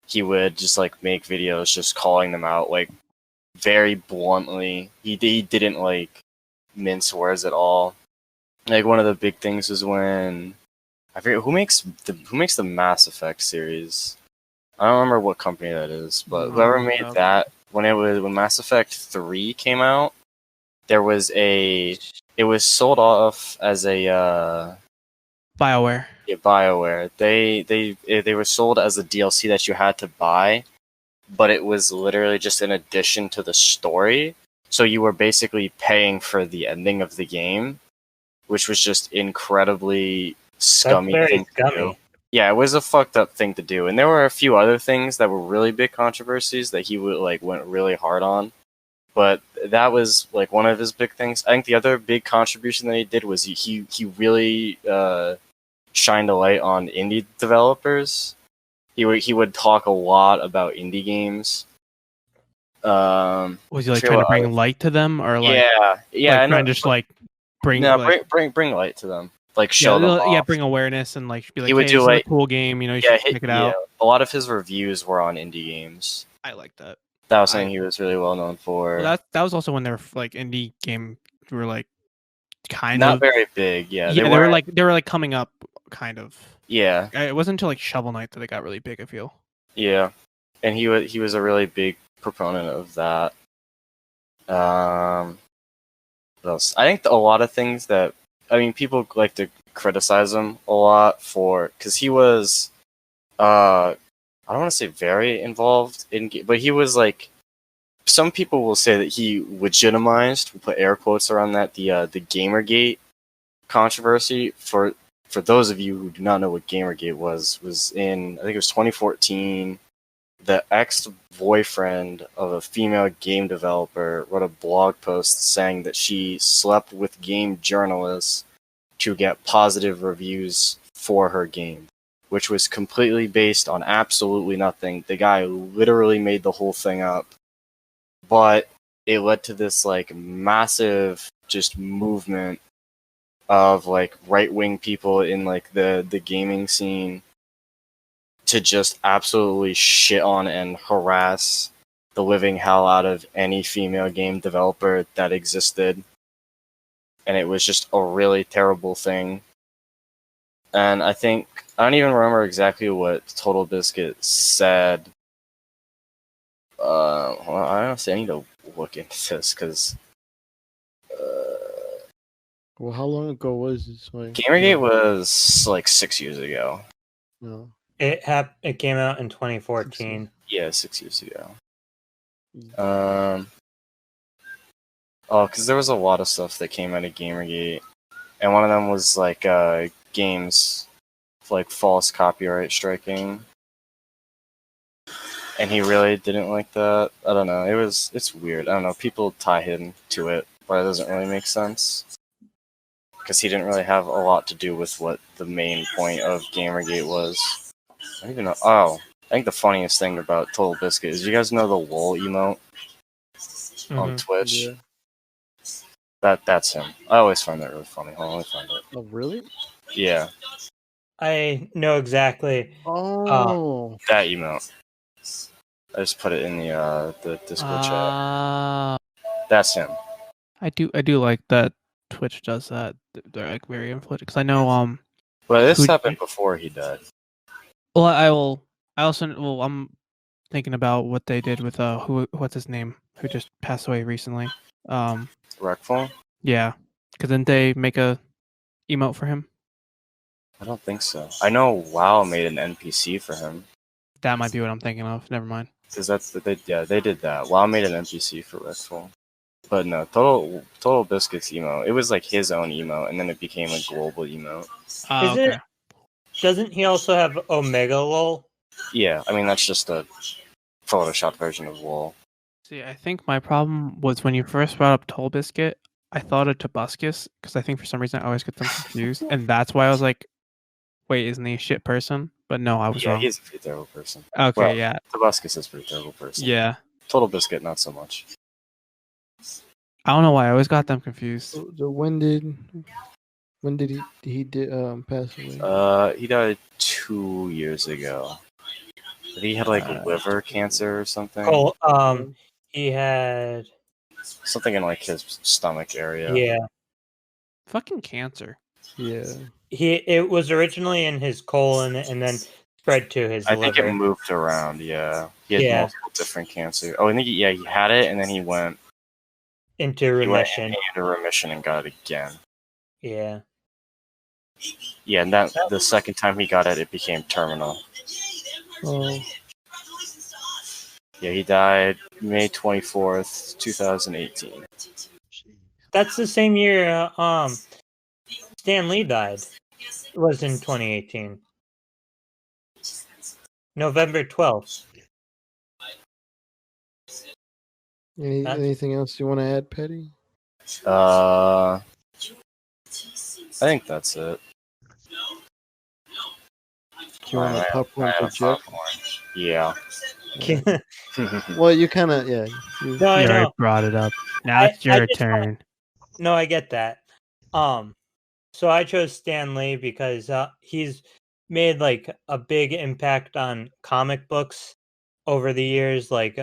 he would just like make videos just calling them out like very bluntly. He didn't like mince words at all. Like one of the big things was when I forget who makes the Mass Effect series. I don't remember what company that is, but whoever made that, when Mass Effect 3 came out, it was sold off as a BioWare. yeah, BioWare. They were sold as a DLC that you had to buy, but it was literally just an addition to the story. So you were basically paying for the ending of the game, which was just incredibly scummy. That's very thing to do. scummy. Yeah, it was a fucked up thing to do, and there were a few other things that were really big controversies that he went really hard on. But that was like one of his big things. I think the other big contribution that he did was he really shined a light on indie developers. He would talk a lot about indie games. Was he like trying to bring light to them, or like yeah, trying to just like bring bring light to them, like show them off. bring awareness and like be like, He would hey, do this like is a cool game, you should check it out. A lot of his reviews were on indie games. I like that. That was something he was really well known for. Well, that was also when they were like indie game were like kind not of very big. Yeah, they were like coming up, kind of. Yeah, It wasn't until like Shovel Knight that they got really big, I feel. yeah, and he was a really big proponent of that. What else? I think a lot of things that people like to criticize him a lot for, because he was I don't want to say very involved in, but he was like, some people will say that he legitimized, we'll put air quotes around that, the Gamergate controversy. For those of you who do not know what Gamergate was in, I think it was 2014. The ex-boyfriend of a female game developer wrote a blog post saying that she slept with game journalists to get positive reviews for her game, which was completely based on absolutely nothing. The guy literally made the whole thing up. But it led to this like massive just movement of like right-wing people in like the gaming scene to just absolutely shit on and harass the living hell out of any female game developer that existed. And it was just a really terrible thing. And I don't even remember exactly what Total Biscuit said. Well, I honestly need to look into this, because Well, how long ago was this? Gamergate was like 6 years ago. No. It came out in 2014. Yeah, 6 years ago. Mm. Because there was a lot of stuff that came out of Gamergate, and one of them was like games for like false copyright striking, and he really didn't like that. I don't know. It's weird. I don't know. People tie him to it, but it doesn't really make sense because he didn't really have a lot to do with what the main point of Gamergate was. I don't even know. Oh, I think the funniest thing about Total Biscuit is you guys know the wool emote on Mhm. Twitch. Yeah. That's him. I always find that really funny. Hold on, let me find it. Oh, really? Yeah, I know exactly. Oh. that emote. I just put it in the Discord chat. That's him. I do like that Twitch does that. They're like very influential because I know But this Who- happened before he died. well I also well I'm thinking about what they did with what's his name who just passed away recently. Wreckful? Yeah, because didn't they make a emote for him? I don't think so. I know WoW made an NPC for him. That might be what I'm thinking of. Never mind. Because they did that. WoW made an NPC for Wreckful. But no, Total Biscuits emo. It was like his own emo, and then it became a global emo. Oh, Isn't okay. it? Doesn't he also have Omega Lol? Yeah, I mean that's just a Photoshop version of WoW. See, I think my problem was when you first brought up Toll Biscuit, I thought of Tobuscus because I think for some reason I always get them confused, and that's why I was like, "Wait, isn't he a shit person?" But no, I was Yeah, wrong. he's a pretty terrible person. Okay, Well, yeah, Tobuscus is a pretty terrible person. yeah. Total Biscuit, not so much. I don't know why I always got them confused. So when did he did pass away? He died 2 years ago. He had like liver cancer or something. Oh, he had Something in like his stomach area. yeah. Fucking cancer. Yeah. It was originally in his colon and then spread to his I think it liver. moved around. Yeah, he had Yeah. multiple different cancer. Oh, I think he had it, and then he went Into remission. into remission and got it again. Yeah. Yeah, and that the second time he got it, it became terminal. Oh. Yeah, he died May 24th, 2018. That's the same year Stan Lee died. It was in 2018. November 12th. Anything else you want to add, Petty? I think that's it. Do you want I a popcorn have for a Jeff? popcorn. Yeah. Well, you kind of No, You I already know. brought it up. Now I- it's your I just turn. No, I get that. So I chose Stan Lee because he's made like a big impact on comic books over the years. Like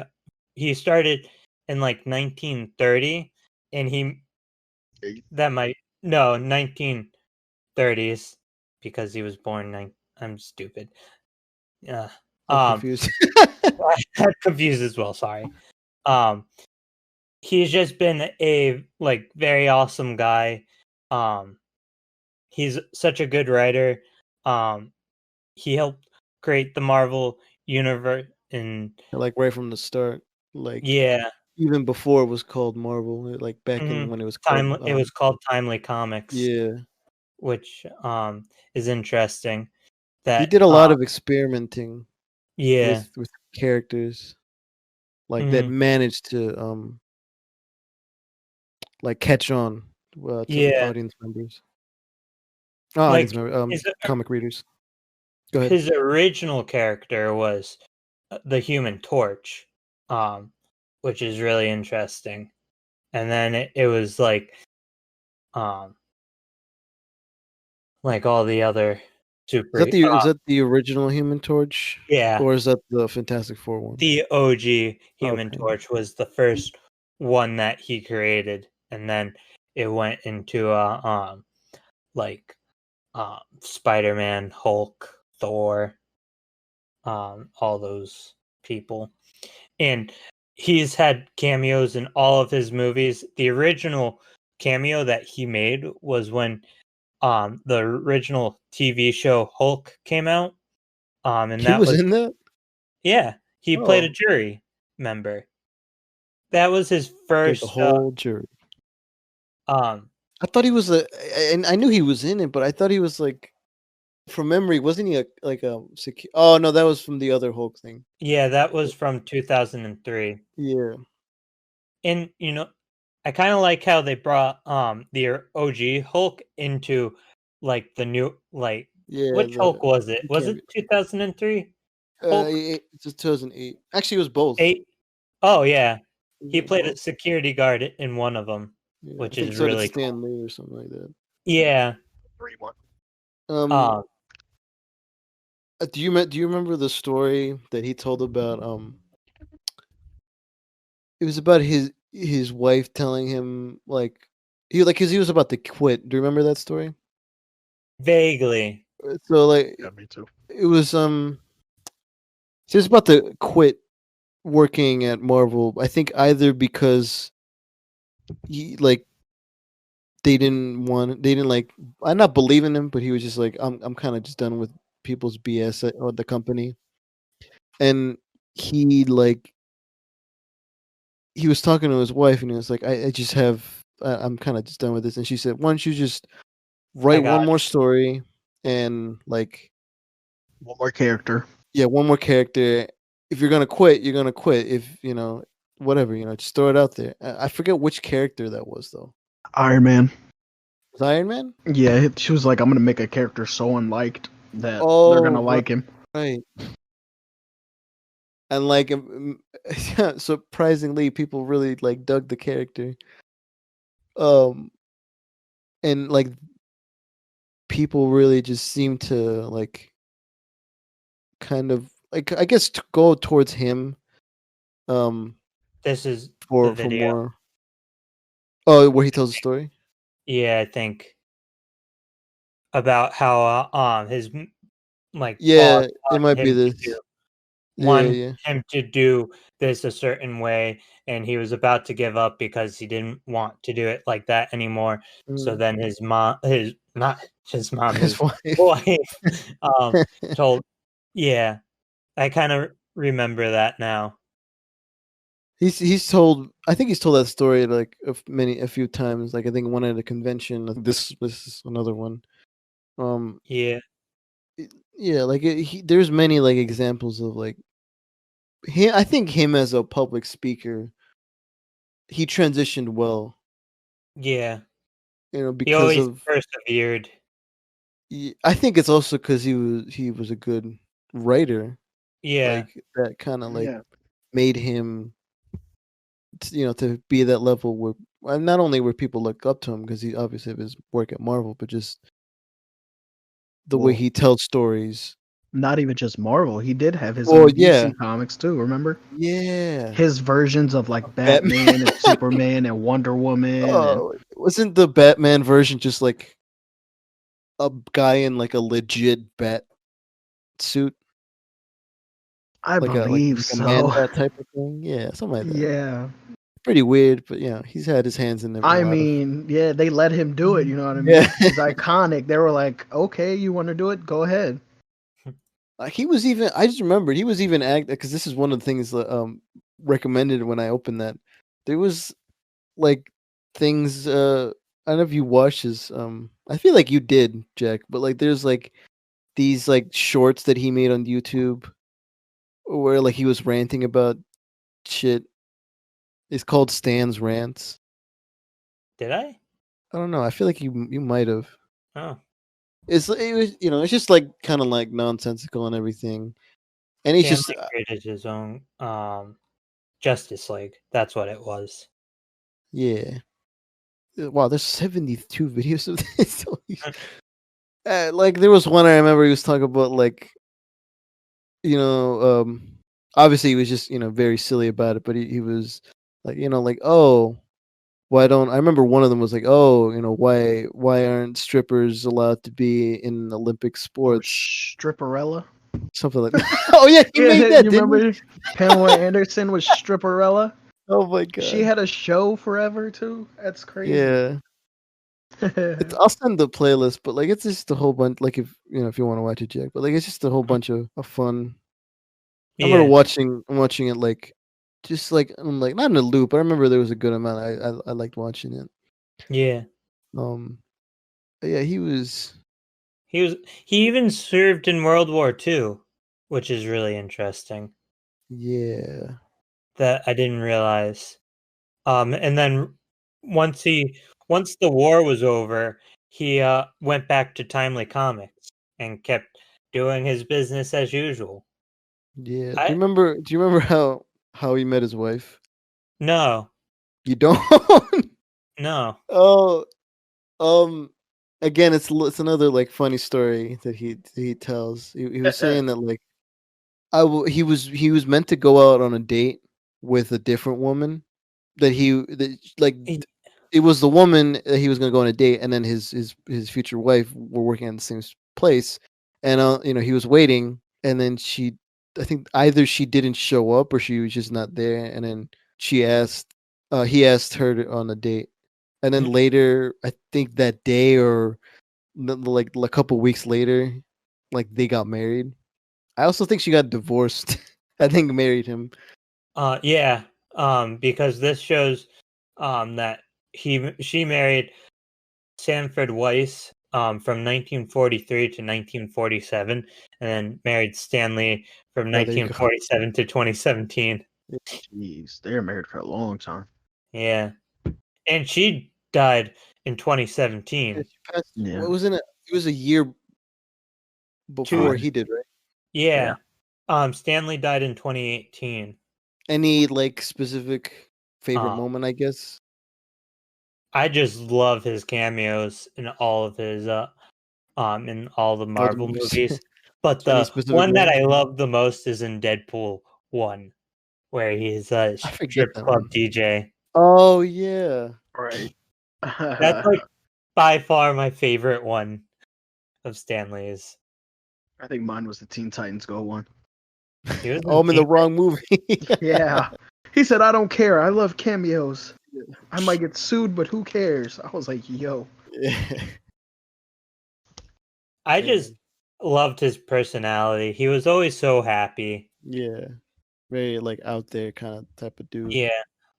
he started in like 1930, and that might no 1930s because he was born I'm stupid. Yeah. I'm confused. I'm confused as well. Sorry. He's just been a like very awesome guy. He's such a good writer. He helped create the Marvel universe, and Like right from the start, like yeah, even before it was called Marvel, like back in mhm. when it was called. It was called Timely Comics, Yeah, which is interesting. he That did a lot of experimenting yeah, with characters, like that mhm. managed to like catch on to Yeah. audience members. Oh, Like audience members, his comic readers. Go ahead. his original character was the Human Torch, which is really interesting. And then it was like all the other super Is that the original Human Torch? yeah, Or is that the Fantastic Four one? the OG Human Okay. Torch was the first one that he created, and then it went into Spider-Man, Hulk, Thor, all those people. And he's had cameos in all of his movies. The original cameo that he made was when the original TV show Hulk came out. And He that was was in that? yeah, he played a Oh. jury member. That was his Like first the whole jury. um I thought he was and I knew he was in it, but I thought he was like from memory, wasn't he a Oh no, that was from the other Hulk thing. Yeah, that was from 2003. Yeah, And I kind of like how they brought the OG Hulk into like the new like yeah. which Hulk was it? He Was can't it 2003 be, Hulk it's 2008. Actually, it was both. 8? Oh yeah, he Yeah, played a both. security guard in one of them, Yeah, I which think is so did really cool. Stan Lee or something like that. Yeah. 3-1. Um, Do you remember the story that he told about it was about his wife telling him cuz he was about to quit. Do you remember that story? vaguely. So like Yeah, me too. it was he was about to quit working at Marvel. I think either because he like they didn't like I'm not believing him, but he was just like I'm kind of just done with people's BS at the company. And he like he was talking to his wife and he was like I just I'm kind of just done with this, and she said why don't you just I write got one more story and like One more character. yeah, one more character. If you're gonna quit, you're gonna quit. If whatever, just throw it out there. I forget which character that was though. Iron Man. Was it Iron Man? Yeah, she was like, I'm gonna make a character so unliked that they're Oh gonna like him. right. And like surprisingly, people really like dug the character. Um, and like people really just seem to like kind of like I guess to go towards him. this is the For video. more. Oh, where he tells the story. Yeah, I think about how his boss Yeah, it wanted might be him to this. do Yeah, want yeah. him to do this a certain way, and he was about to give up because he didn't want to do it like that anymore. So Mm. then his not his mom, His his wife. wife, told. Yeah, I kind of remember that now. He's told. I think he's told that story like a few times. Like I think one at a convention. I think this is another one. Um, Yeah, yeah, like there's many like examples of like he. I think him as a public speaker, he transitioned well. yeah. He Because always of. persevered. I think it's also because he was a good writer. Yeah, Like that kind of like Yeah. made him to be at that level where not only where people look up to him because he obviously have his work at Marvel, but just the way Well, he tells stories. not even just Marvel. He did have his Well, own yeah, DC comics too, remember? yeah. His versions of like Batman. Batman and Superman and Wonder Woman and Oh, wasn't the Batman version just like a guy in like a legit bat suit, I believe like a man so. bat type of thing? Yeah, something like that. Yeah. Pretty weird, but he's had his hands in a I lot of. mean, yeah, they let him do it, you know what I mean? Yeah. He's iconic. They were like, okay, you want to do it? Go ahead. He was even. I just remembered he was even act because this is one of the things that recommended when I opened that. There was like things. I don't know if you watched his. I feel like you did, Jack. But like, there's like these like shorts that he made on YouTube, where like he was ranting about shit. It's called Stan's Rants. did I? I don't know. I feel like you might have. Oh, It was it's just like kind of like nonsensical and everything, and he's Stan just Lee created his own Justice League. That's what it was. yeah. Wow, there's 72 videos of this. Holy like there was one I remember he was talking about like obviously he was just very silly about it, but he was like like oh why don't I remember one of them was like oh why aren't strippers allowed to be in Olympic Oh, sports, Stripperella. something like that. Oh yeah, he Yeah, made that, you didn't he? remember Pamela Anderson was Stripperella? Oh my She god. had a show forever too. That's crazy. Yeah. I'll send the playlist, but like it's just a whole bunch. Like if you want to watch it, Jack, but like it's just a whole bunch of fun. I remember Yeah, watching it like just like I'm like not in a loop, but I remember there was a good amount. I liked watching it. yeah. Um, yeah, he was He even served in World War II, which is really interesting. Yeah. That I didn't realize. And then once the war was over, he went back to Timely Comics and kept doing his business as usual. Yeah. I Do you remember how he met his wife? no, You don't? no. Oh, again, it's another like funny story that he tells. He was saying that like he was meant to go out on a date with a different woman He- it was the woman that he was going to go on a date, and then his future wife were working at the same place, and he was waiting, and then I think either she didn't show up or she was just not there, and then he asked her on a date, and then later I think that day or like a couple weeks later, like they got married. I also think she got divorced. I think married him. Yeah. Because this shows that she married Sanford Weiss from 1943 to 1947, and then married Stanley from Oh, there you go. 1947 to 2017. Jeez, they're married for a long time. Yeah, and she died in Yeah, 2017. she passed. Yeah. What wasn't it? It was a year before Two- he did, right? Yeah. Stanley died in 2018. Any like specific favorite Uh, moment? I guess. I just love his cameos in all of his in all the Marvel movies. movies. But Any the specific one that one? I love the most is in Deadpool 1, where he's a I forget strip that club one. DJ. Oh yeah. Right. That's like by far my favorite one of Stanley's. I think mine was the Teen Titans Go one. He was Oh, I'm in the Teen wrong movie. Yeah. He said, I don't care. I love cameos. I might get sued, but who cares? I was like, yo. I Yeah. just loved his personality. He was always so happy. Yeah. Very like out there kind of type of dude. Yeah.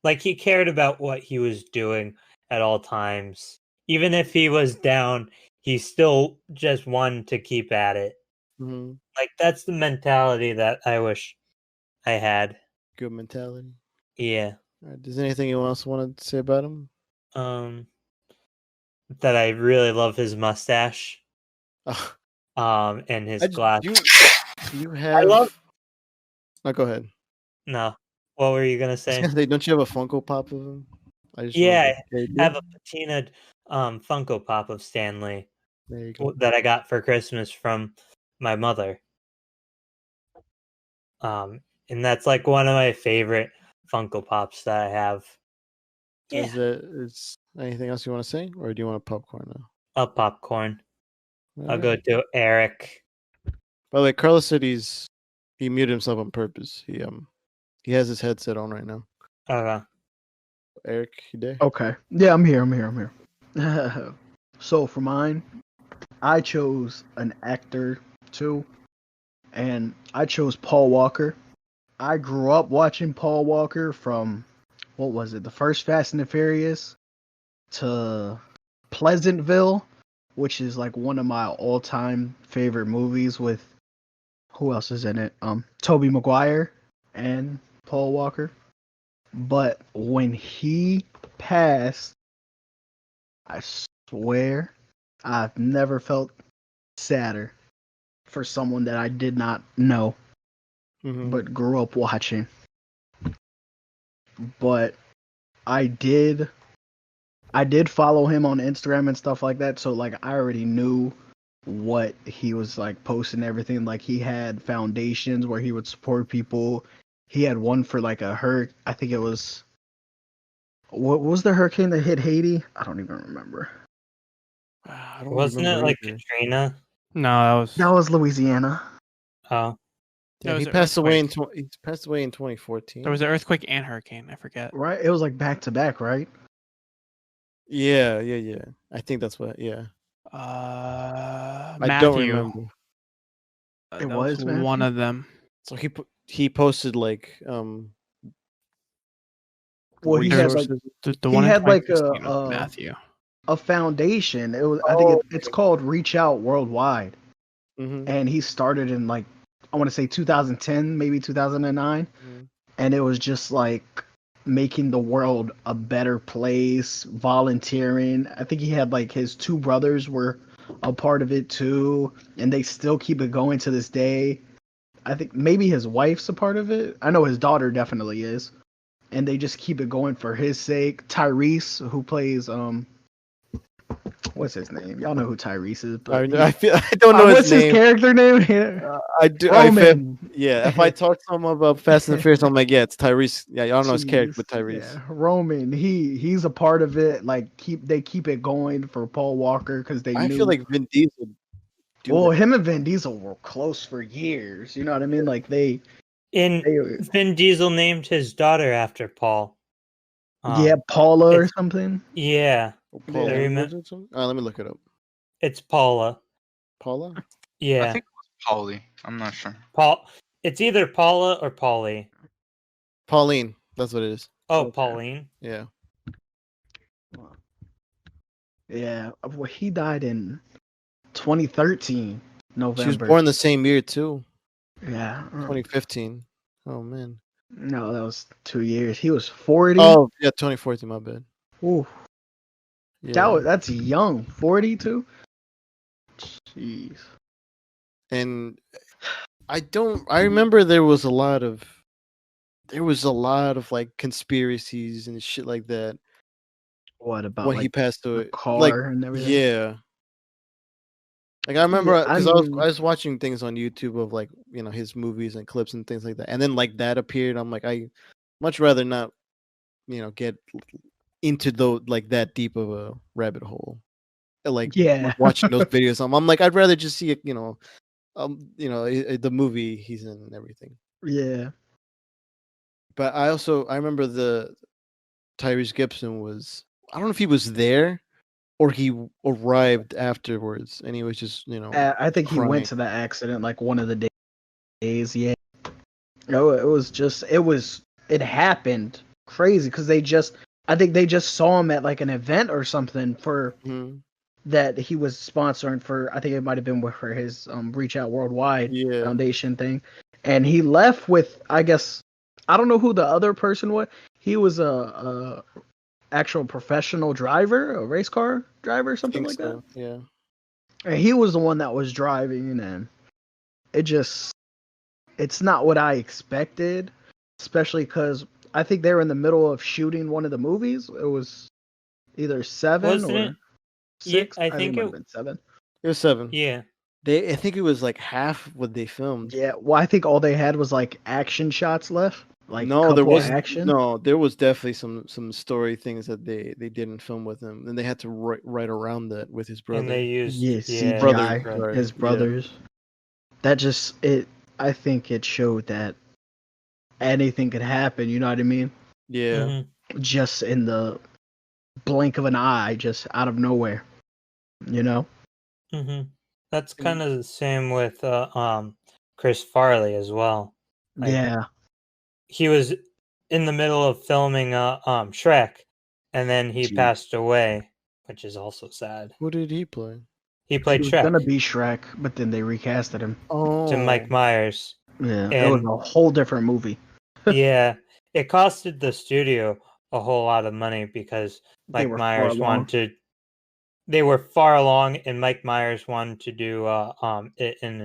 Like he cared about what he was doing at all times. Even if he was down, he still just wanted to keep at it. Hmm. Like that's the mentality that I wish I had. Good mentality. Yeah. All right, does anything you else want to say about him? Um that I really love his mustache. Oh, And his I glass. you have. love- Oh, go ahead. No. What were you gonna I was say? gonna say, don't you have a Funko Pop of him? I just Yeah, remembered. Yeah, you I have do? a patinaed Funko Pop of Stanley There you go. that I got for Christmas from my mother. And that's like one of my favorite Funko Pops that I have. Yeah, Is anything else you want to say, or do you want a popcorn now? a popcorn. I'll All go right. to Eric. By the way, Carlos said he muted himself on purpose. He has his headset on right now. Okay. Eric, you there? Okay. Yeah, I'm here. So for mine, I chose an actor too, and I chose Paul Walker. I grew up watching Paul Walker from, what was it, the first Fast and the Furious to Pleasantville, which is like one of my all-time favorite movies with, who else is in it? Tobey Maguire and Paul Walker. But when he passed, I swear I've never felt sadder for someone that I did not know Mhm. but grew up watching. But I did follow him on Instagram and stuff like that, so like I already knew what he was like posting, everything. Like he had foundations where he would support people. He had one for like I think it was, what was the hurricane that hit Haiti? I don't even remember. I don't Wasn't it remember like either. Katrina? No, That was Louisiana. Oh, There Yeah, was he an passed away in earthquake. he passed away in 2014. There was an earthquake and hurricane. I forget. Right? It was like back to back, right? Yeah. I think that's what. Yeah, I don't Matthew. remember. It That was one Matthew? of them. So he posted like Well, he had resources. like The he one in had like 2016 was Matthew. a foundation. I think it's called Reach Out Worldwide, Mm-hmm. and he started in like I want to say 2010, maybe 2009, and it was just like making the world a better place, volunteering. I think he had like his two brothers were a part of it too, and they still keep it going to this day. I think maybe his wife's a part of it. I know his daughter definitely is. And they just keep it going for his sake. Tyrese, who plays what's his name? Y'all know who Tyrese is, but I don't know his what's name. his character name here? I do. Roman. Yeah, if I talk to him about Fast and the Furious, I'm like, yeah, it's Tyrese. Yeah, y'all know his character, but Tyrese. Yeah, Roman. He's a part of it. Like they keep it going for Paul Walker because they I knew. feel like Vin Diesel. Well, him and Vin Diesel were close for years. You know what I mean? Like they Vin Diesel named his daughter after Paul. Paula or something. Yeah. Paula. I remember- Let me look it up. It's Paula. Paula? Yeah. I think it was Polly. I'm not sure. Paul. It's either Paula or Polly. Pauline. That's what it is. Oh, Okay. Pauline. Yeah. Yeah. Well, he died in 2013 November. She was born the same year too. Yeah. 2015. Oh man. No, that was 2 years. He was 40. Oh yeah, 2014. My bad. Ooh, Yeah. that's young. 42. Jeez. And I remember there was a lot of like conspiracies and shit like that What about when like he passed the away. car Like and everything? yeah. Like I remember Yeah, I because mean- I was watching things on YouTube of like, his movies and clips and things like that. And then like that appeared. I'm like, I much rather not, get into like that deep of a rabbit hole. Like Yeah. watching those videos. I'm like, I'd rather just see it, the movie he's in and everything. Yeah. But I remember the Tyrese Gibson was, I don't know if he was there or he arrived afterwards and he was just, I think he crying. went to the accident like one of the days. Yeah. No, it happened crazy because I think they just saw him at like an event or something for Mhm. that he was sponsoring for. I think it might have been for his Reach Out Worldwide Yeah. Foundation thing, and he left with, I guess, I don't know who the other person was. He was a actual professional driver, a race car driver, something Think like so. that. Yeah. And he was the one that was driving, and it's not what I expected, especially because I think they were in the middle of shooting one of the movies. It was either 7 Wasn't or it? 6. I think think it might it. have been 7. It was 7. Yeah. I think it was like half what they filmed. Yeah, well, I think all they had was like action shots left. Like No, there couple of was action. no. There was definitely some story things that they didn't film with him, and they had to write around that with his brother. And they used Yeah, CGI, Brother, his yeah. brothers. That just I think it showed that anything could happen. You know what I mean? Yeah. Mhm. Just in the blink of an eye, just out of nowhere. You know? Mhm. That's kind of the same with Chris Farley as well. Like, Yeah. he was in the middle of filming Shrek, and then he Gee. passed away, which is also sad. Who did he play? He played He was Shrek gonna be Shrek, but then they recasted him. Oh, to Mike Myers. Yeah, it was And- a whole different movie. Yeah, it costed the studio a whole lot of money because They Mike were far Myers along. wanted to. They were far along, and Mike Myers wanted to do it in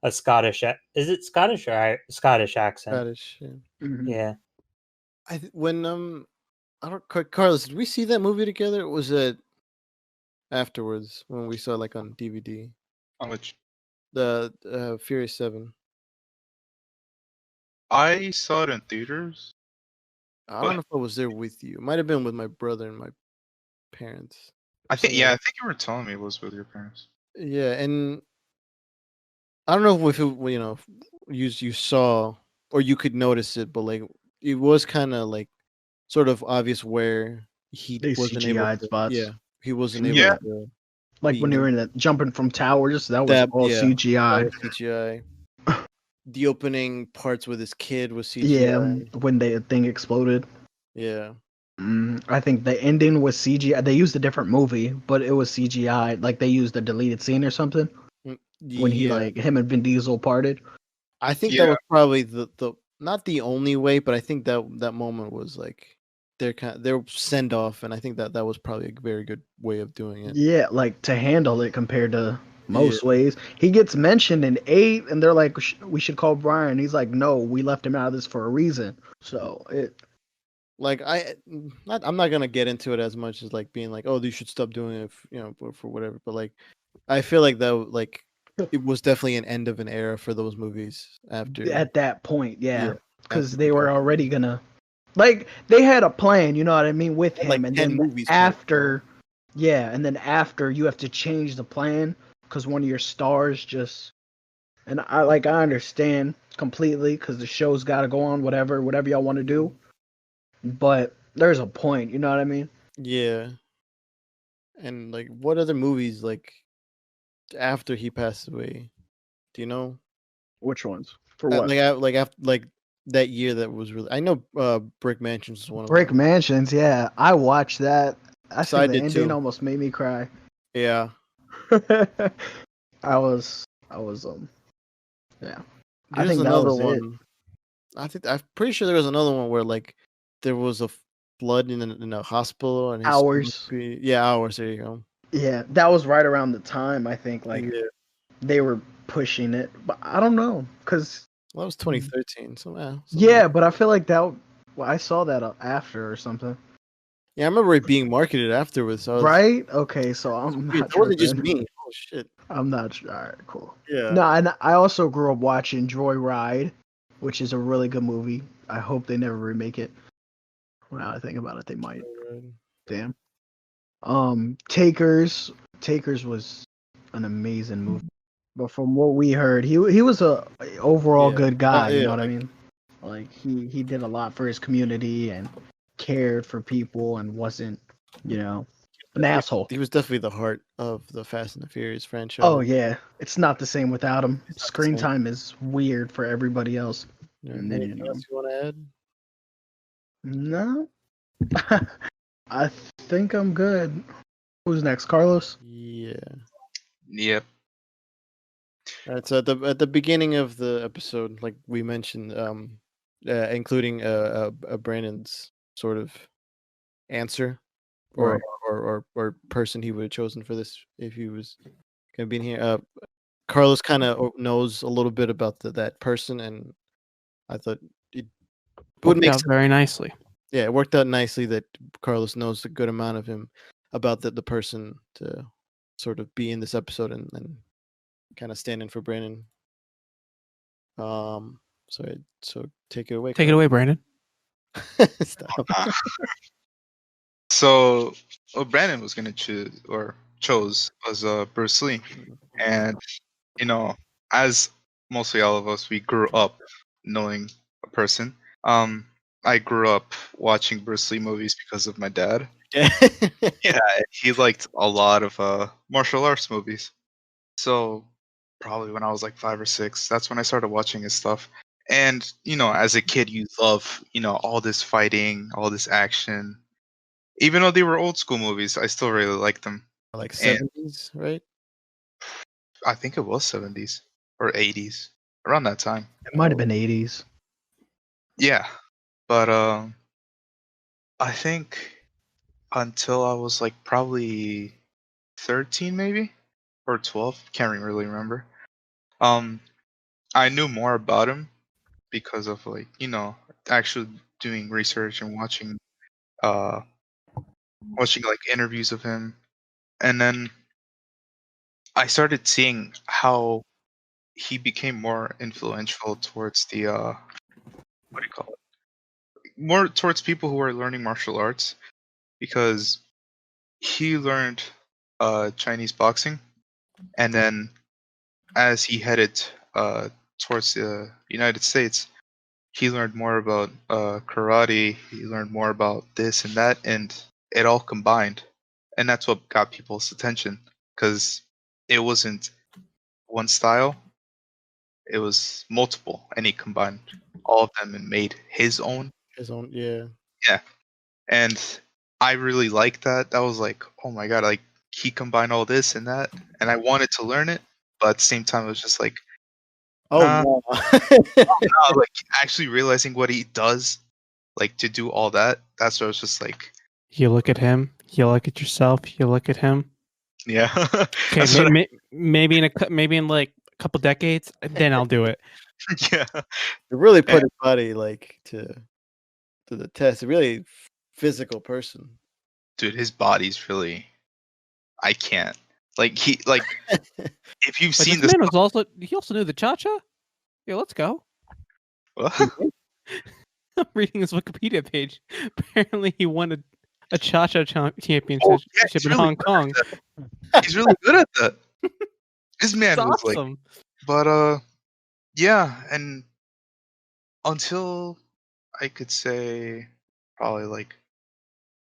a Scottish. Is it Scottish or Scottish accent? Scottish. Yeah. Mhm. Yeah. When I don't. Carlos, did we see that movie together? Or was it afterwards when we saw it, like on DVD? On which The Furious 7. I saw it in theaters. I don't know if I was there with you. It might have been with my brother and my parents. I think Something yeah, I like- think you were telling me it was with your parents. Yeah, and I don't know if you saw or you could notice it, but like it was kind of like sort of obvious where he They wasn't able CGI'd to. spots. Yeah, he wasn't able Yeah. to. Like when they were in that jumping from towers, that was That- all yeah, CGI. That was CGI. The opening parts with his kid was CGI. Yeah, when the thing exploded. Yeah. I think the ending was CGI. They used a different movie, but it was CGI. Like they used a deleted scene or something when he Yeah, like him and Vin Diesel parted. I think that Yeah. was probably the not the only way, but I think that moment was like their send off, and I think that was probably a very good way of doing it. Yeah, like to handle it compared to Yeah. most ways. He gets mentioned in 8, and they're like, "We should call Brian." He's like, "No, we left him out of this for a reason." So it, Like I'm not gonna get into it as much as like being like, oh, you should stop doing it, for whatever. But like, I feel like it was definitely an end of an era for those movies after. at that point, Yeah, yeah, because after they were already gonna like they had a plan, you know what I mean, with like him, and 10 then movies planned, after, yeah, and then after you have to change the plan because one of your stars just, and I understand completely because the show's got to go on, whatever y'all want to do, but there's a point, you know what I mean? Yeah, and like, what other movies like after he passed away? Do you know? Which ones? For what? Like after like that year that was really. I know Brick Mansions is one of Brick them. Mansions, yeah, I watched that. I So I think the did ending too. almost made me cry. Yeah, I was yeah. I there's think that another was it. one. I'm pretty sure there was another one where like there was a flood in a hospital and his Hours. hours. There you go. Yeah, that was right around the time I think like Yeah, they were pushing it, but I don't know, cause well, that was 2013. So yeah, yeah, but I feel like well, I saw that after or something, yeah, I remember it being marketed afterwards. So I was right? Okay, so I'm weird. not That wasn't just tripping. me. Oh shit. I'm not sure. All right, cool. Yeah. No, and I also grew up watching Joyride, which is a really good movie. I hope they never remake it. Now I think about it, they might. Damn. Takers. Takers was an amazing movie. But from what we heard, he was a overall Yeah. good guy. You Yeah. know what I mean? Like he did a lot for his community and cared for people and wasn't, an asshole. He was definitely the heart of the Fast and the Furious franchise. Oh yeah, it's not the same without him. It's not the Screen same. time is weird for everybody else. Yeah. And then Anything else you want to add? no, I think I'm good. Who's next, Carlos? Yeah. Yep. All right. So at the beginning of the episode, like we mentioned, including Brandon's sort of answer or Right. or person he would have chosen for this if he was gonna be in here. Carlos kind of knows a little bit about that person, and I thought it would Worked make out sense. very nicely. Yeah, it worked out nicely that Carlos knows a good amount of him about the person to sort of be in this episode and kind of stand in for Brandon. So take it away. Take it away, Brandon. Stop. So, what Brandon was gonna choose or chose was Bruce Lee, and you know, as mostly all of us, we grew up knowing a person. Um, I grew up watching Bruce Lee movies because of my dad. Yeah. Yeah, he liked a lot of martial arts movies. So probably when I was like 5 or 6, that's when I started watching his stuff. And as a kid, you love all this fighting, all this action. Even though they were old school movies, I still really liked them. Like And 70s, right? I think it was 70s or 80s, around that time. It might have been 80s. Yeah, but I think until I was like probably 13, maybe, or 12, can't really remember. Um, I knew more about him because of like actually doing research and uh watching like interviews of him, and then I started seeing how he became more influential towards the what do you call it, more towards people who are learning martial arts, because he learned Chinese boxing, and then as he headed towards the United States, he learned more about karate. He learned more about this and that, and it all combined, and that's what got people's attention, because it wasn't one style; it was multiple, and he combined all of them and made his own. His own, yeah. Yeah, and I really liked that. That was like, oh my god, like he combined all this and that, and I wanted to learn it, but at the same time, it was just like, Oh nah, no. nah, like actually realizing what he does, like to do all that. That's what I was just like, You look at him. You look at yourself. You look at him. yeah. Okay, That's what maybe in like a couple decades, then I'll do it. yeah. It really put And- his body like to the test. A really physical person. Dude, his body's really, I can't. Like he, like if you've But seen this this, man he also knew the cha-cha. Yeah, let's go. I'm reading his Wikipedia page. Apparently, he won a cha-cha championship Oh, yeah, he's in really Hong good Kong. at that. He's really good at that. This man It's was like, awesome. but yeah, and until I could say probably like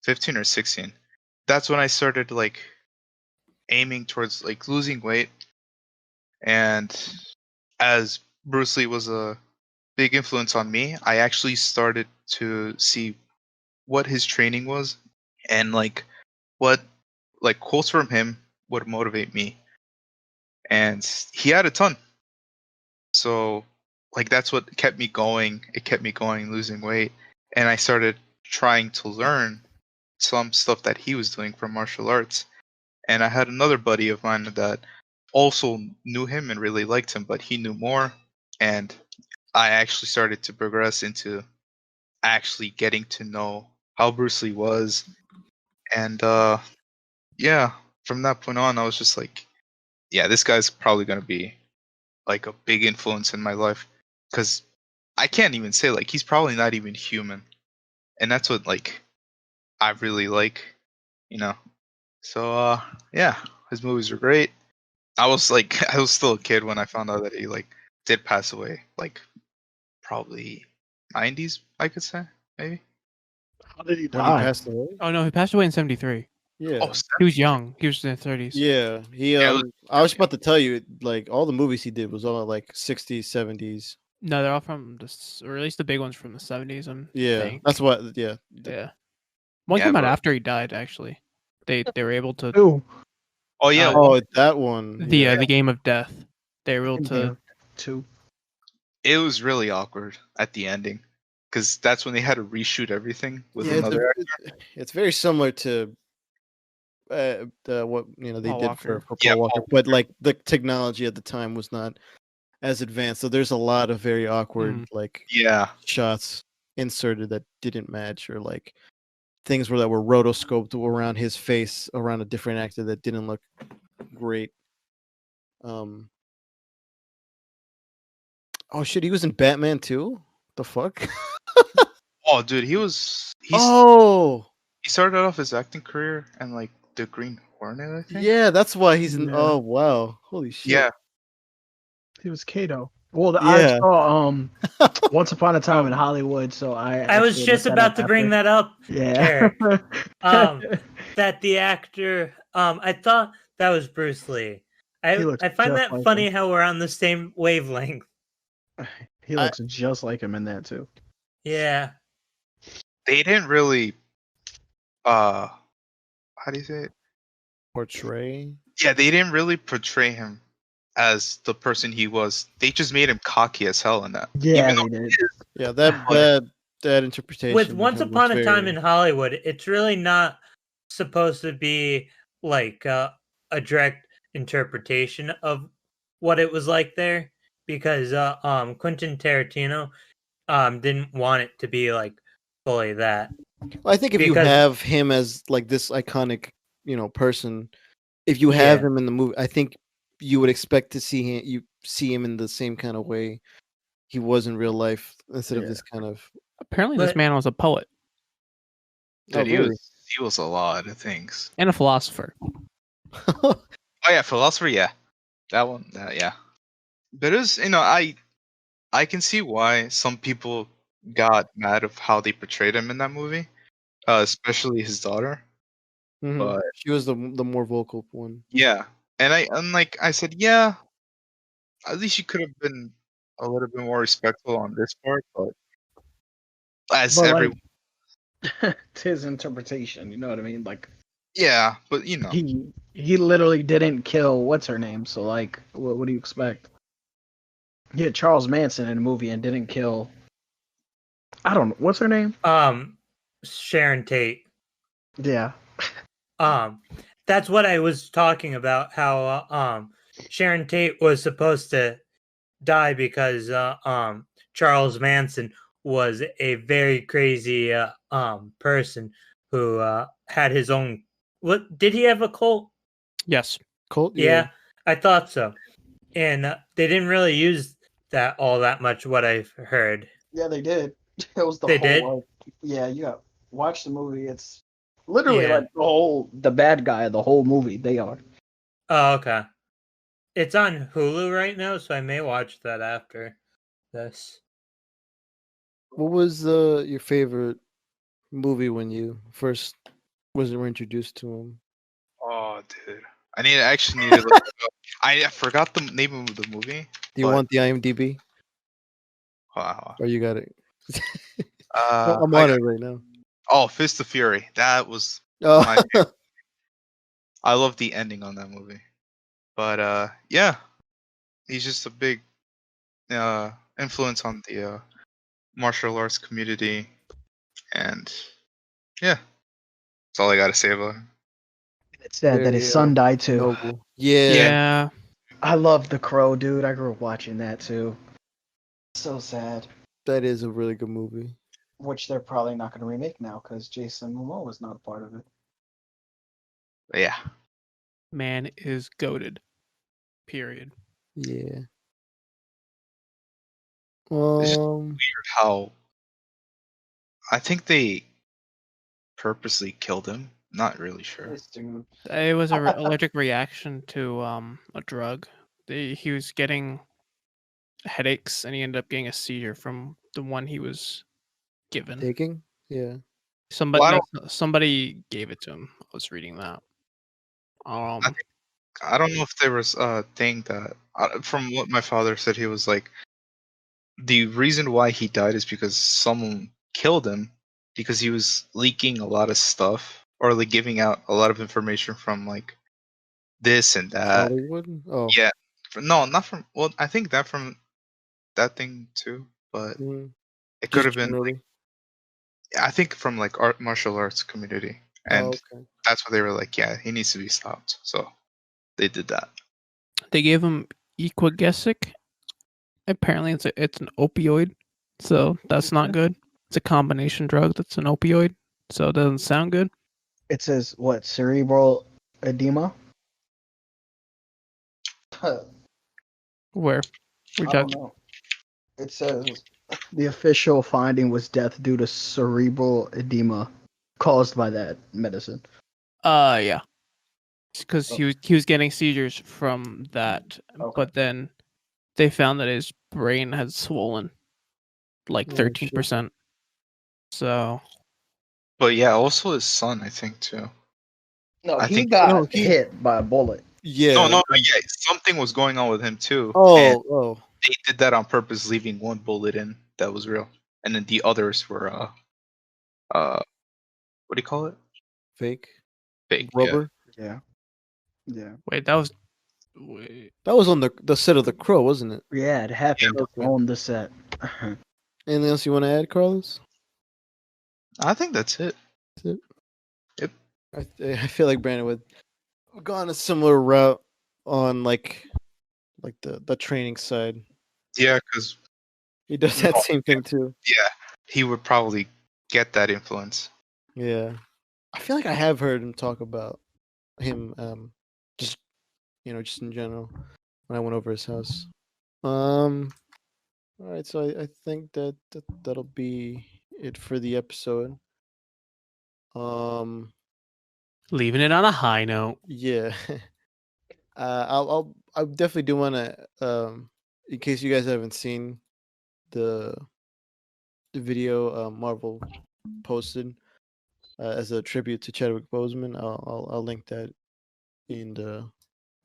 15 or 16, that's when I started like aiming towards like losing weight. And as Bruce Lee was a big influence on me, I actually started to see what his training was and like what like quotes from him would motivate me. And he had a ton. So like that's what kept me going. It kept me going, losing weight. And I started trying to learn some stuff that he was doing from martial arts. And I had another buddy of mine that also knew him and really liked him, but he knew more. And I actually started to progress into actually getting to know how Bruce Lee was. And yeah, from that point on, I was just like, yeah, this guy's probably going to be like a big influence in my life. Because I can't even say, like, he's probably not even human. And that's what, like, I really like, you know. So, yeah, his movies are great. I was like, I was still a kid when I found out that he like did pass away, like probably 90s, I could say, maybe. How did he When he die? passed away. Oh no, he passed away in '73. Yeah. Oh, He was young. He was in his 30s. Yeah. He Yeah, it was I was about to tell you, like all the movies he did was all like 60s, 70s. No, they're all from or at least the big ones from the '70s. Yeah. Think. That's what yeah. Yeah. One Yeah, came out but- after he died. Actually, they were able to Two. Oh yeah, Oh, that one. the Game of Death. They were able to. Yeah. Two. it was really awkward at the ending because that's when they had to reshoot everything with Yeah, another. it's very similar to what they Paul did Walker. for Yeah, Paul Walker, Paul but like the technology at the time was not as advanced, so there's a lot of very awkward like Yeah, shots inserted that didn't match, or like things that were rotoscoped around his face around a different actor that didn't look great. Oh shit, he was in Batman too. The fuck? oh dude, he's Oh he started off his acting career and like the Green Hornet, I think. yeah, that's why he's in. Yeah. Oh wow, holy shit. Yeah, He was Kato. Well, Yeah. I saw Once Upon a Time in Hollywood, so I was actually just looked about that to up bring after. that up, Yeah. Eric. That the actor, I thought that was Bruce Lee. He looks I find just that like funny him. how we're on the same wavelength. He looks just like him in that too. Yeah. they didn't really how do you say it? Portray. Yeah, they didn't really portray him as the person he was. They just made him cocky as hell in that. Yeah, Even though they did. Yeah, that interpretation With of Once him Upon was a Time very- in Hollywood, it's really not supposed to be like a direct interpretation of what it was like there, because Quentin Tarantino didn't want it to be like fully that. Well, I think if you because- have him as like this iconic, person, if you have Yeah. him in the movie, I think you would expect to see him in the same kind of way he was in real life, instead of Yeah. this kind of. Apparently, this But- man was a poet Dude, Oh, really? he was a lot of things. and a philosopher. Oh yeah, philosopher, yeah. That one, yeah. But it was, I can see why some people got mad of how they portrayed him in that movie, especially his daughter. Mhm. But She was the more vocal one. yeah, and like I said, yeah, at least you could have been a little bit more respectful on this part. But as But everyone, It's his interpretation. You know what I mean? Like Yeah, but you know, he literally didn't kill what's her name. So like, what do you expect? He had Charles Manson in the movie and didn't kill. I don't know what's her name. Sharon Tate. Yeah, That's what I was talking about. How Sharon Tate was supposed to die because Charles Manson was a very crazy person who had his own. What did he have a cult? Yes. Colt. Yeah, I thought so. And they didn't really use that all that much. What I've heard, yeah, they did. It was the they whole. did. Yeah, you got watch the movie. It's literally Yeah. like the bad guy of the whole movie. They are. Oh, okay. It's on Hulu right now, so I may watch that after this. What was your favorite movie when you first were introduced to him? oh dude, actually need to look it up. I forgot the name of the movie. Do you But- want the IMDb? Wow. Or you got it? Uh, I'm I on got- it right now. oh, Fist of Fury. That was Oh, my favorite. I love the ending on that movie. But yeah, he's just a big influence on the martial arts community, and yeah, that's all I gotta say about him. It's sad that his Very, son died too. noble. Yeah, Yeah. I love The Crow, dude. I grew up watching that too. So sad. that is a really good movie. Which they're probably not going to remake now because Jason Momoa was not a part of it. But yeah, Man is goated. Period. Yeah. It's just weird how I think they purposely killed him. Not really sure. This dude. It was a allergic reaction to a drug. He was getting headaches, and he ended up getting a seizure from the one he was given. Taking? Yeah. Somebody Well, somebody gave it to him. I was reading that. I don't know if there was a thing that, from what my father said, he was like, the reason why he died is because someone killed him because he was leaking a lot of stuff or like giving out a lot of information from like this and that. Hollywood? Oh. Yeah, no, not from. Well, I think that from that thing too, but Mm, it could just have been. generally. I think from like martial arts community, Oh, and okay. that's what they were like. Yeah, he needs to be stopped. So they did that. They gave him Equagesic. Apparently, it's an opioid, so that's not good. It's a combination drug that's an opioid, so it doesn't sound good. It says what? Cerebral edema? Where? I don't know. It says the official finding was death due to cerebral edema caused by that medicine. Yeah. Because he was getting seizures from that, Okay. but then they found that his brain had swollen like Oh, shit. 13%. So But yeah, also his son, I think too. No, I he think- got No, he- hit by a bullet. Yeah. No, yeah, something was going on with him too. and Oh. they did that on purpose, leaving one bullet in that was real, and then the others were what do you call it? Fake. Fake. Yeah. Rubber. Yeah. Yeah. wait, that was wait, That was on the set of The Crow, wasn't it? Yeah, it happened Okay. on the set. Anything else you want to add, Carlos? I think that's it. I feel like Brandon would have gone a similar route on like the training side. Yeah, because He does that same thing too. yeah, he would probably get that influence. Yeah. I feel like I have heard him talk about him just just in general when I went over his house. All right, so I think that'll be it for the episode. leaving it on a high note. Yeah. I definitely do want to in case you guys haven't seen the video Marvel posted as a tribute to Chadwick Boseman. I'll link that in the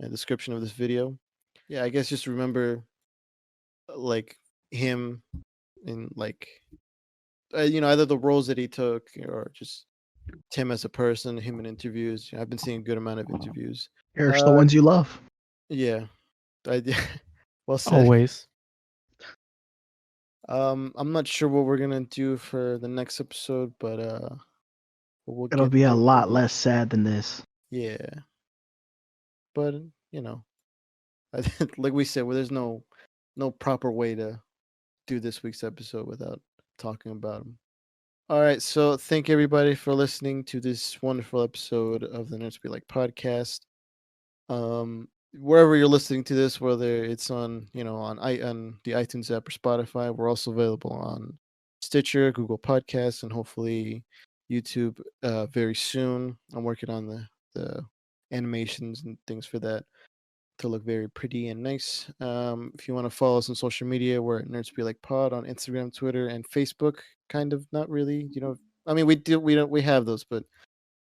description of this video. Yeah, I guess just remember like him in like either the roles that he took or just him as a person, him in interviews. I've been seeing a good amount of interviews. Here's the ones you love. Yeah, well said. Always. I'm not sure what we're gonna do for the next episode, but we'll It'll get be a there. lot less sad than this. Yeah, but like we said, well, there's no proper way to do this week's episode without talking about them. All right, so thank everybody for listening to this wonderful episode of the Nerds Be Like podcast. Wherever you're listening to this, whether it's on on the iTunes app or Spotify, we're also available on Stitcher, Google Podcasts, and hopefully YouTube very soon. I'm working on the animations and things for that to look very pretty and nice. If you want to follow us on social media, we're at Nerds Be Like Pod on Instagram, Twitter, and Facebook. Kind of, not really. I mean, we have those, but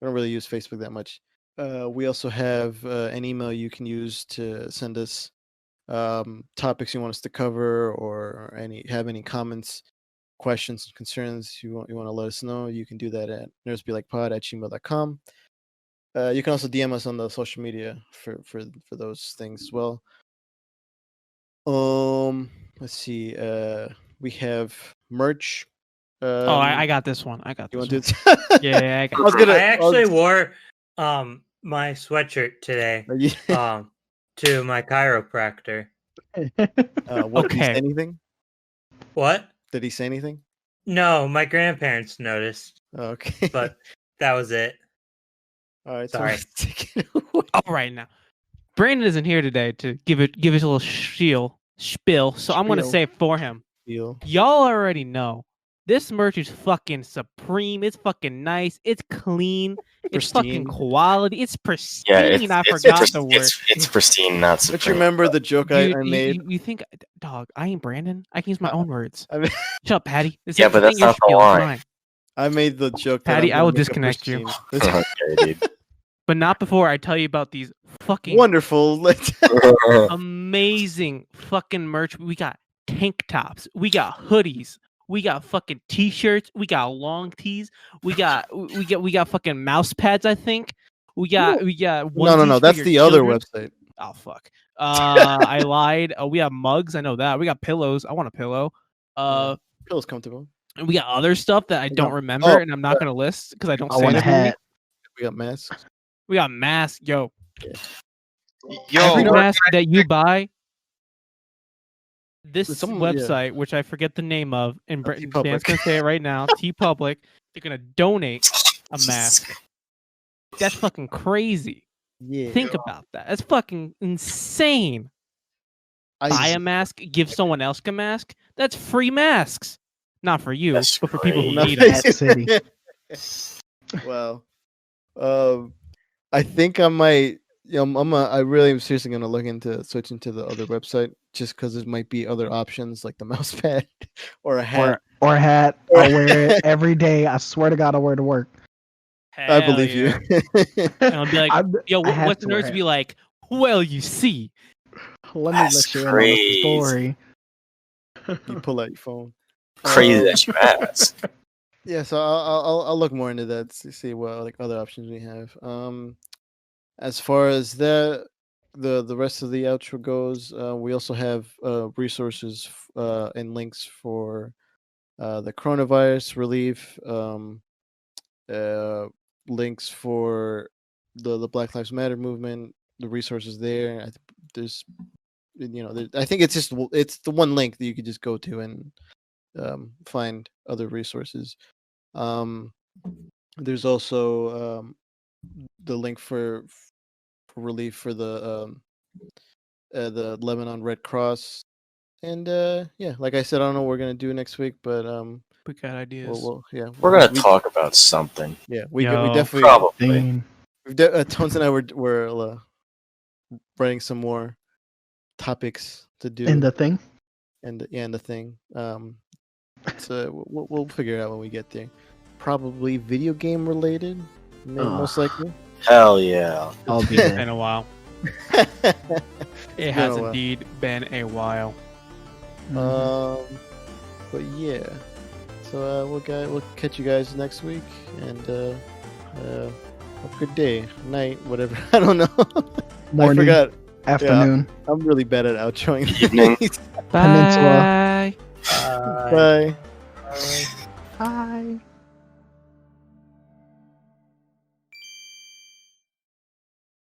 we don't really use Facebook that much. We also have an email you can use to send us topics you want us to cover, or have any comments, questions, and concerns you want to let us know. You can do that at nerdsbelikepod@gmail.com. You can also DM us on the social media for those things as well. Let's see. We have merch. I got this one. I got You this want one. to? Yeah, I got I was gonna. I actually wore my sweatshirt today Yeah. to my chiropractor. What, did he say Okay. anything? What? Did he say anything? No, my grandparents noticed, Okay. but that was it. All right. Sorry. So take it away. All right now. Brandon isn't here today to give us a little spiel, so I'm gonna Spiel. say it for him. Feel. Y'all already know this merch is fucking supreme. It's fucking nice. It's clean. It's fucking Pristine. quality. It's pristine. Yeah, I forgot the word. It's pristine, not Don't you supreme. remember the joke I You- made? You think, dog? I ain't Brandon. I can use my own words. I mean, Shut up, Patty. This Yeah, ain't- but this ain't that's your not the spiel, it's line. mine. I made the joke. that Patty, I'm I will gonna make a disconnect you. pristine. Okay, dude. But not before I tell you about these fucking Wonderful. amazing fucking merch. We got tank tops. We got hoodies. We got fucking t-shirts. We got long tees. We got fucking mouse pads. I think we got No. onesies No. for That's your the other children. website. Oh fuck. I lied. We have mugs. I know that. We got pillows. I want a pillow. Feels comfortable. And we got other stuff that I We don't got- remember, oh, and I'm not gonna list because I don't I say want a it every week. hat. We got masks. We got masks. Yo, Yo, every where mask that you buy, this Someone- yeah. website, which I forget the name of, and TeePublic. Dan's gonna say it right now, TeePublic, they're gonna donate a mask. That's fucking crazy. Yeah. Think about that. That's fucking insane. Buy a I, mask, give someone else a mask. That's free masks. Not for you, That's but for people who crazy. need them. Hat City. Wow. I think I might. I really am seriously gonna look into switching to the other website just because there might be other options like the mouse pad or a hat. Or a hat. I wear it every day. I swear to God, I wear it to work. I Hell believe yeah. you. And I'll be like, I'm- yo, I have what's the to wear nerds it. be like? Well, you see. Let me That's let you in on the crazy. story. You pull out your phone. Crazy that you ask. Yeah, so I'll look more into that to see what like other options we have. As far as the rest of the outro goes, we also have resources and links for the coronavirus relief, links for the Black Lives Matter movement, the resources there. There's I think it's the one link that you could just go to and find other resources. There's also the link for relief for the Lebanon Red Cross, and yeah, like I said, I don't know what we're gonna do next week, but We got ideas. We're gonna talk about something. Yeah, we Yo, definitely. Probably. Thing. Tones and I were writing some more topics to do In the thing. and the thing. So we'll figure it out when we get there. Probably video game related, most likely. Hell yeah. I'll be It's there. been a while. It's It has been a while. indeed been a while. But yeah. So we'll catch you guys next week, and have a good day, night, whatever. I don't know. Morning, I forgot. afternoon. I'm really bad at outroing. Evening. Peninsula. Bye. Bye. Bye. Bye.